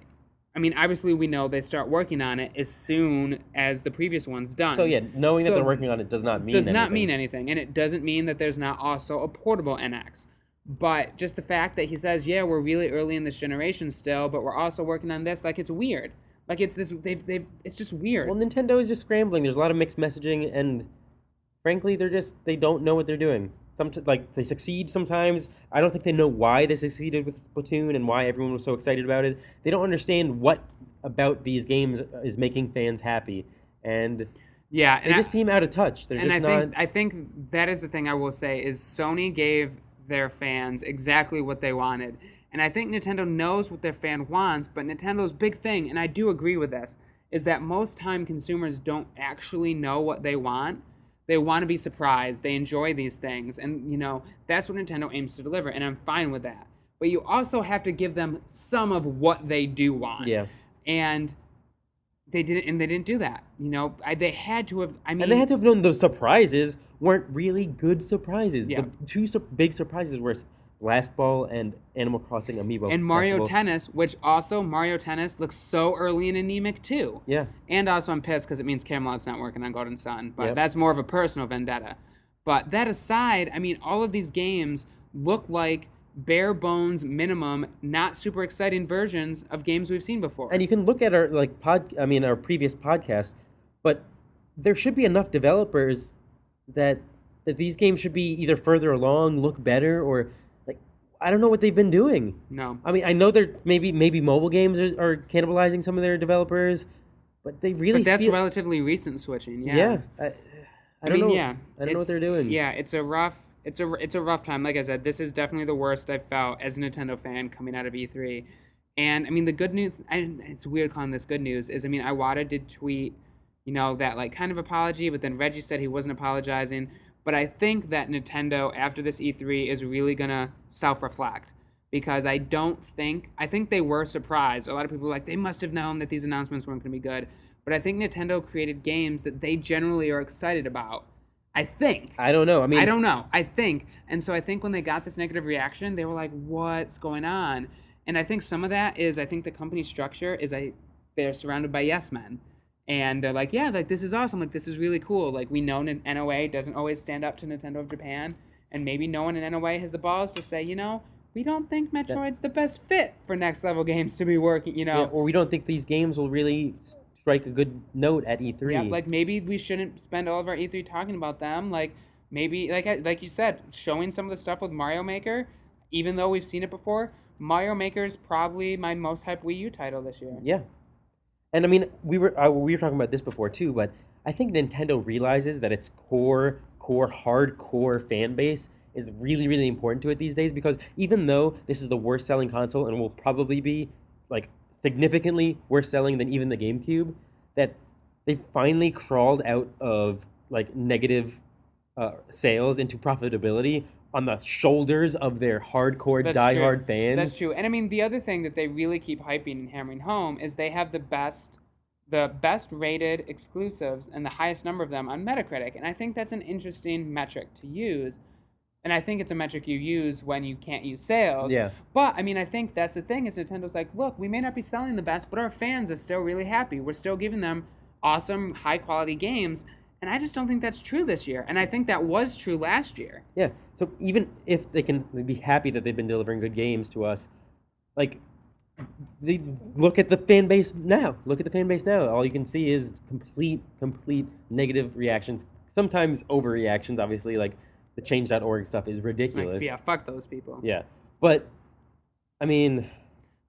I mean, obviously we know they start working on it as soon as the previous one's done. So yeah, knowing that they're working on it does not mean anything, and it doesn't mean that there's not also a portable NX. But just the fact that he says, yeah, we're really early in this generation still, but we're also working on this, like it's weird. Like it's this, it's just weird. Well, Nintendo is just scrambling. There's a lot of mixed messaging, and frankly, they don't know what they're doing. Like they succeed sometimes. I don't think they know why they succeeded with Splatoon and why everyone was so excited about it. They don't understand what about these games is making fans happy, and yeah, they just seem out of touch. They're just not. I think that is the thing I will say is Sony gave their fans exactly what they wanted. And I think Nintendo knows what their fan wants, but Nintendo's big thing, and I do agree with this, is that most time consumers don't actually know what they want. They want to be surprised. They enjoy these things. And, you know, that's what Nintendo aims to deliver, and I'm fine with that. But you also have to give them some of what they do want. Yeah. And they didn't do that. You know, they had to have. I mean, and they had to have known those surprises weren't really good surprises. Yeah. The two big surprises were Last Ball and Animal Crossing Amiibo. And Mario Festival. Tennis, which also Mario Tennis looks so early and anemic too. Yeah. And also I'm pissed because it means Camelot's not working on Golden Sun, but Yep. that's more of a personal vendetta. But that aside, I mean, all of these games look like bare bones minimum, not super exciting versions of games we've seen before. And you can look at our our previous podcast, but there should be enough developers that these games should be either further along, look better, or like I don't know what they've been doing. No. I mean, I know they're maybe mobile games are cannibalizing some of their developers, but they really. But that's relatively recent switching. Yeah. Yeah. I don't know. Yeah. I don't know what they're doing. Yeah, it's a rough time. Like I said, this is definitely the worst I've felt as a Nintendo fan coming out of E3. And I mean, the good news, and it's weird calling this good news, is I mean, Iwata did tweet, you know, that like kind of apology, but then Reggie said he wasn't apologizing. But I think that Nintendo, after this E3, is really going to self-reflect. Because I think they were surprised. A lot of people were like, they must have known that these announcements weren't going to be good. But I think Nintendo created games that they generally are excited about. I think. I don't know. I don't know. I think. And so I think when they got this negative reaction, they were like, what's going on? And I think some of that is, I think the company structure is they're surrounded by yes men. And they're like, yeah, like this is awesome. Like this is really cool. Like we know NOA doesn't always stand up to Nintendo of Japan. And maybe no one in NOA has the balls to say, you know, we don't think Metroid's the best fit for next level games to be working, you know. Yeah, or we don't think these games will really strike a good note at E3. Yeah, like maybe we shouldn't spend all of our E3 talking about them. Like maybe, like you said, showing some of the stuff with Mario Maker, even though we've seen it before, Mario Maker is probably my most hyped Wii U title this year. Yeah. And I mean, we were talking about this before too, but I think Nintendo realizes that its core hardcore fan base is really, really important to it these days, because even though this is the worst selling console and will probably be like significantly worse selling than even the GameCube, that they finally crawled out of like negative sales into profitability on the shoulders of their hardcore diehard fans. That's true. And I mean, the other thing that they really keep hyping and hammering home is they have the best rated exclusives and the highest number of them on Metacritic. And I think that's an interesting metric to use. And I think it's a metric you use when you can't use sales. Yeah. But, I mean, I think that's the thing is Nintendo's like, look, we may not be selling the best, but our fans are still really happy. We're still giving them awesome, high-quality games. And I just don't think that's true this year. And I think that was true last year. Yeah. So even if they can be happy that they've been delivering good games to us, like, they look at the fan base now. All you can see is complete negative reactions. Sometimes overreactions, obviously, like the change.org stuff is ridiculous. Like, yeah, fuck those people. Yeah. But, I mean...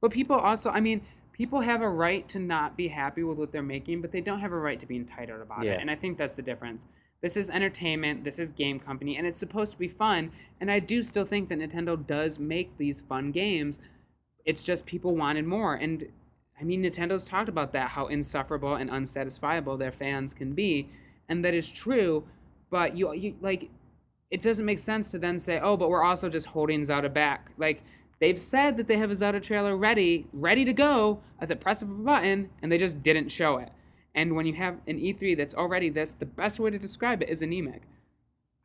But people also, I mean, people have a right to not be happy with what they're making, but they don't have a right to be entitled about it. And I think that's the difference. This is entertainment, this is game company, and it's supposed to be fun. And I do still think that Nintendo does make these fun games. It's just people wanted more. And, I mean, Nintendo's talked about that, how insufferable and unsatisfiable their fans can be. And that is true, but you like... It doesn't make sense to then say, oh, but we're also just holding Zelda back. Like, they've said that they have a Zelda trailer ready to go at the press of a button, and they just didn't show it. And when you have an E3 that's already this, the best way to describe it is anemic.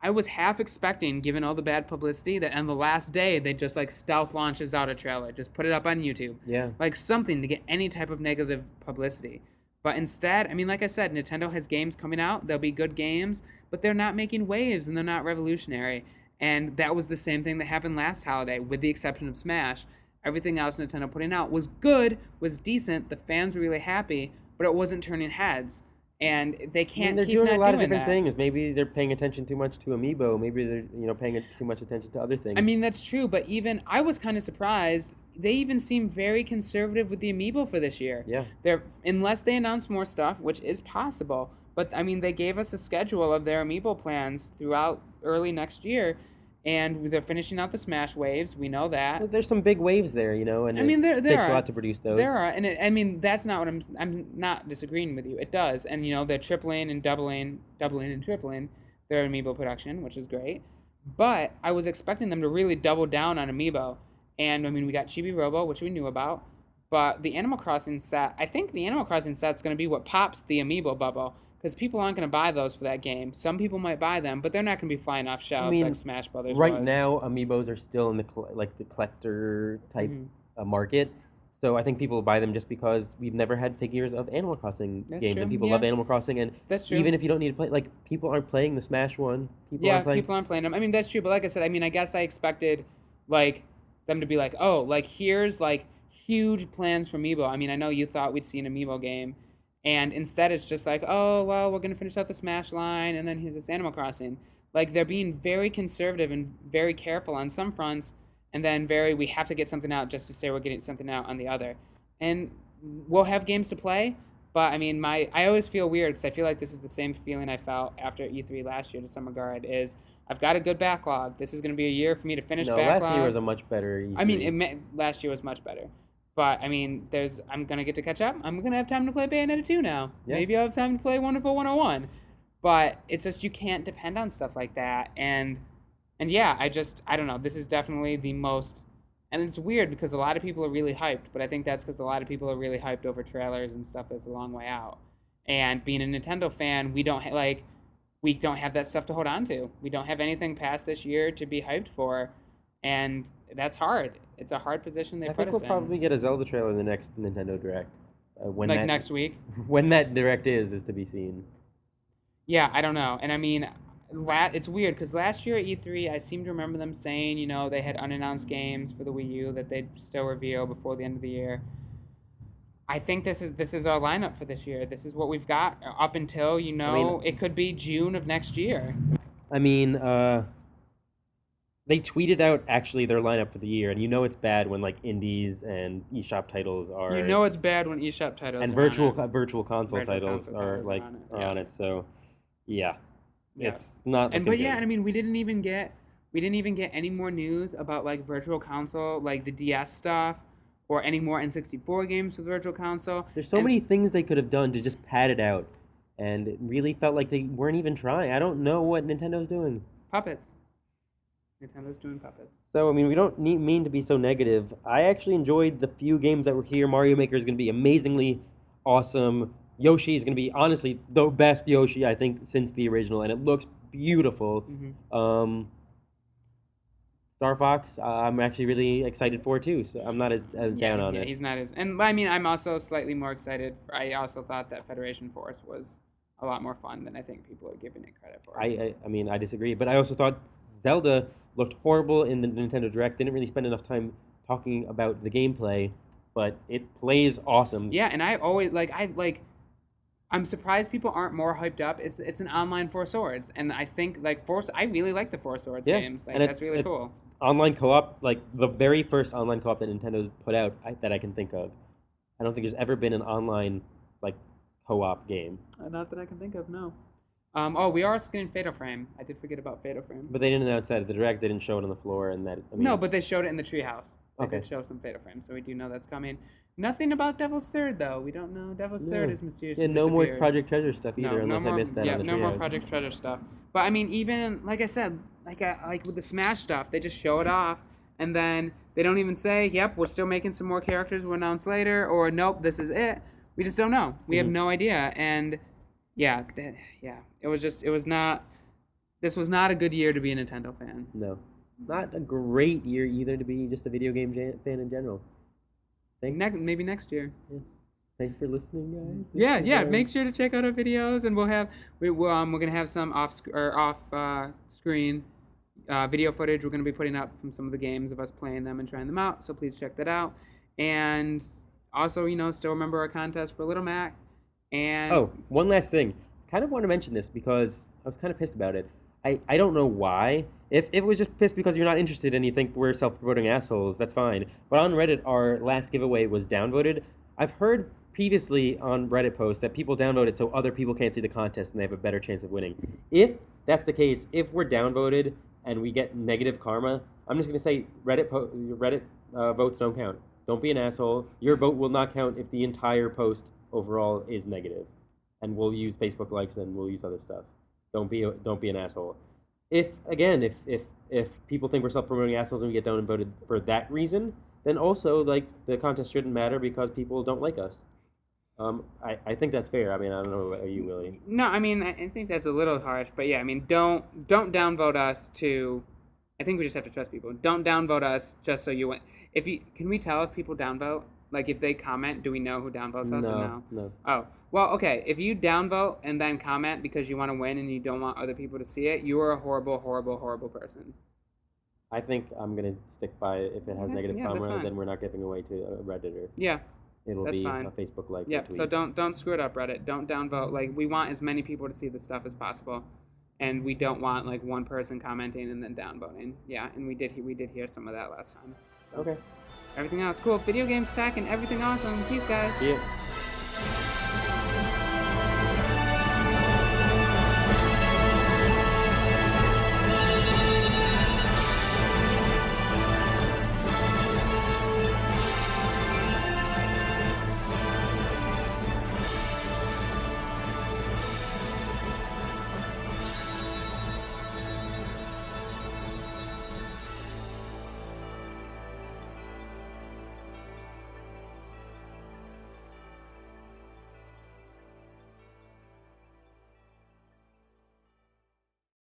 I was half expecting, given all the bad publicity, that on the last day they'd just like stealth launch a Zelda trailer, just put it up on YouTube, Yeah. like something to get any type of negative publicity. But instead, I mean, like I said, Nintendo has games coming out. They'll be good games, but they're not making waves and they're not revolutionary. And that was the same thing that happened last holiday, with the exception of Smash. Everything else Nintendo putting out was good, was decent. The fans were really happy, but it wasn't turning heads. And they can't they're keep doing not a lot of doing different that. things. Maybe they're paying attention too much to Amiibo. Maybe they're paying too much attention to other things. I mean, that's true, but even I was kind of surprised. They even seem very conservative with the Amiibo for this year. Yeah. Unless they announce more stuff, which is possible. But I mean, they gave us a schedule of their Amiibo plans throughout early next year, and they're finishing out the Smash waves. We know that. Well, there's some big waves there, and I mean, there takes are a lot to produce those. There are, and I mean, that's not what I'm not disagreeing with you. It does, and they're tripling and doubling and tripling their Amiibo production, which is great. But I was expecting them to really double down on Amiibo. And I mean, we got Chibi Robo, which we knew about, but the Animal Crossing set, I think the Animal Crossing set's going to be what pops the Amiibo bubble, because people aren't going to buy those for that game. Some people might buy them, but they're not going to be flying off shelves like Smash Brothers right was. now, Amiibos are still in the the collector type market. So I think people buy them just because we've never had figures of Animal Crossing games, true. and people love Animal Crossing. And that's true. Even if you don't need to play, like people aren't playing the Smash one. People aren't playing them. I mean, that's true. But like I said, I mean, I guess I expected like them to be like, oh, like here's like huge plans for Amiibo. I mean, I know you thought we'd see an Amiibo game, and instead it's just like, oh, well, we're gonna finish out the Smash line, and then here's this Animal Crossing. Like they're being very conservative and very careful on some fronts, and then we have to get something out just to say we're getting something out on the other. And we'll have games to play, but I mean, I always feel weird because I feel like this is the same feeling I felt after E3 last year to some regard. Is I've got a good backlog. This is going to be a year for me to finish backlog. Last year was a much better E3. I mean, last year was much better. But, I mean, I'm going to get to catch up. I'm going to have time to play Bayonetta 2 now. Yeah. Maybe I'll have time to play Wonderful 101. But it's just you can't depend on stuff like that. And yeah, I don't know. This is definitely the most... And it's weird because a lot of people are really hyped. But I think that's because a lot of people are really hyped over trailers and stuff that's a long way out. And being a Nintendo fan, we don't have that stuff to hold on to. We don't have anything past this year to be hyped for, and that's hard. It's a hard position they put us in. I think we'll probably get a Zelda trailer in the next Nintendo Direct. Next week? When that Direct is to be seen. Yeah, I don't know. And I mean, it's weird, because last year at E3, I seem to remember them saying, they had unannounced games for the Wii U that they'd still reveal before the end of the year. I think this is our lineup for this year. This is what we've got up until, it could be June of next year. I mean, they tweeted out actually their lineup for the year, and it's bad when like indies and eShop titles are. It's bad when eShop titles and are virtual console titles are on it. So, yeah, it's not. But yeah, and I mean, we didn't even get any more news about like virtual console, like the DS stuff, or any more N64 games for the Virtual Console. There's so many things they could have done to just pad it out, and it really felt like they weren't even trying. I don't know what Nintendo's doing. Puppets. Nintendo's doing puppets. So, I mean, we don't mean to be so negative. I actually enjoyed the few games that were here. Mario Maker is going to be amazingly awesome. Yoshi is going to be, honestly, the best Yoshi, I think, since the original, and it looks beautiful. Mm-hmm. Star Fox, I'm actually really excited for too, so I'm not as down on it. He's not as... And, I mean, I'm also slightly more excited. I also thought that Federation Force was a lot more fun than I think people are giving it credit for. I mean, I disagree, but I also thought Zelda looked horrible in the Nintendo Direct. Didn't really spend enough time talking about the gameplay, but it plays awesome. Yeah, and I always, I'm surprised people aren't more hyped up. It's an online Four Swords, and I think, I really like the Four Swords games. And that's really cool. Online co-op, like the very first online co-op that Nintendo's put out that I can think of. I don't think there's ever been an online co-op game. Not that I can think of, no. We are also getting Fatal Frame. I did forget about Fatal Frame. But they didn't announce that at the Direct. They didn't show it on the floor, and that. I mean, no, but they showed it in the treehouse. They Okay. did show some Fatal Frame, so we do know that's coming. Nothing about Devil's Third, though. We don't know. Devil's Third is mysteriously no more disappeared. Project Treasure stuff either, unless I missed that on the no more treehouse. Project Treasure stuff. But I mean, even like I said, like with the Smash stuff, they just show it off, and then They don't even say, "Yep, we're still making some more characters. We'll announce later," or "Nope, this is it." We just don't know. We have no idea, and yeah, it was just, it was not. This was not a good year to be a Nintendo fan. No, not a great year either to be just a video game fan in general. Thanks. Maybe next year. Yeah. Thanks for listening, guys. Yeah. Make sure to check out our videos, and we're gonna have some screen video footage we're gonna be putting up from some of the games of us playing them and trying them out. So please check that out. And also, still remember our contest for Little Mac. And oh, one last thing. Kind of want to mention this because I was kind of pissed about it. I don't know why. If it was just pissed because you're not interested and you think we're self-promoting assholes, that's fine. But on Reddit, our last giveaway was downvoted. I've heard previously on Reddit posts that people downvote it so other people can't see the contest and they have a better chance of winning. If that's the case, if we're downvoted and we get negative karma, I'm just going to say Reddit votes don't count. Don't be an asshole. Your vote will not count if the entire post overall is negative. And we'll use Facebook likes and we'll use other stuff. Don't be an asshole. If people think we're self-promoting assholes and we get downvoted for that reason, then also like the contest shouldn't matter because people don't like us. I think that's fair. I mean, I don't know about you, Willie. No, I mean, I think that's a little harsh, but yeah, I mean, don't downvote us to. I think we just have to trust people. Don't downvote us just so you win. Can we tell if people downvote? Like, if they comment, do we know who downvotes us or no? No. Oh, well, okay. If you downvote and then comment because you want to win and you don't want other people to see it, you are a horrible, horrible, horrible person. I think I'm gonna stick by it. If it has negative karma, then we're not giving away to a Redditor. Yeah. It'll That's be fine. a Facebook like. Yeah, so don't screw it up, Reddit. Don't downvote. Like, we want as many people to see the stuff as possible, and we don't want like one person commenting and then downvoting. Yeah, and we did hear some of that last time. Okay. Everything else cool. Video games, tech, and everything awesome. Peace, guys. See ya.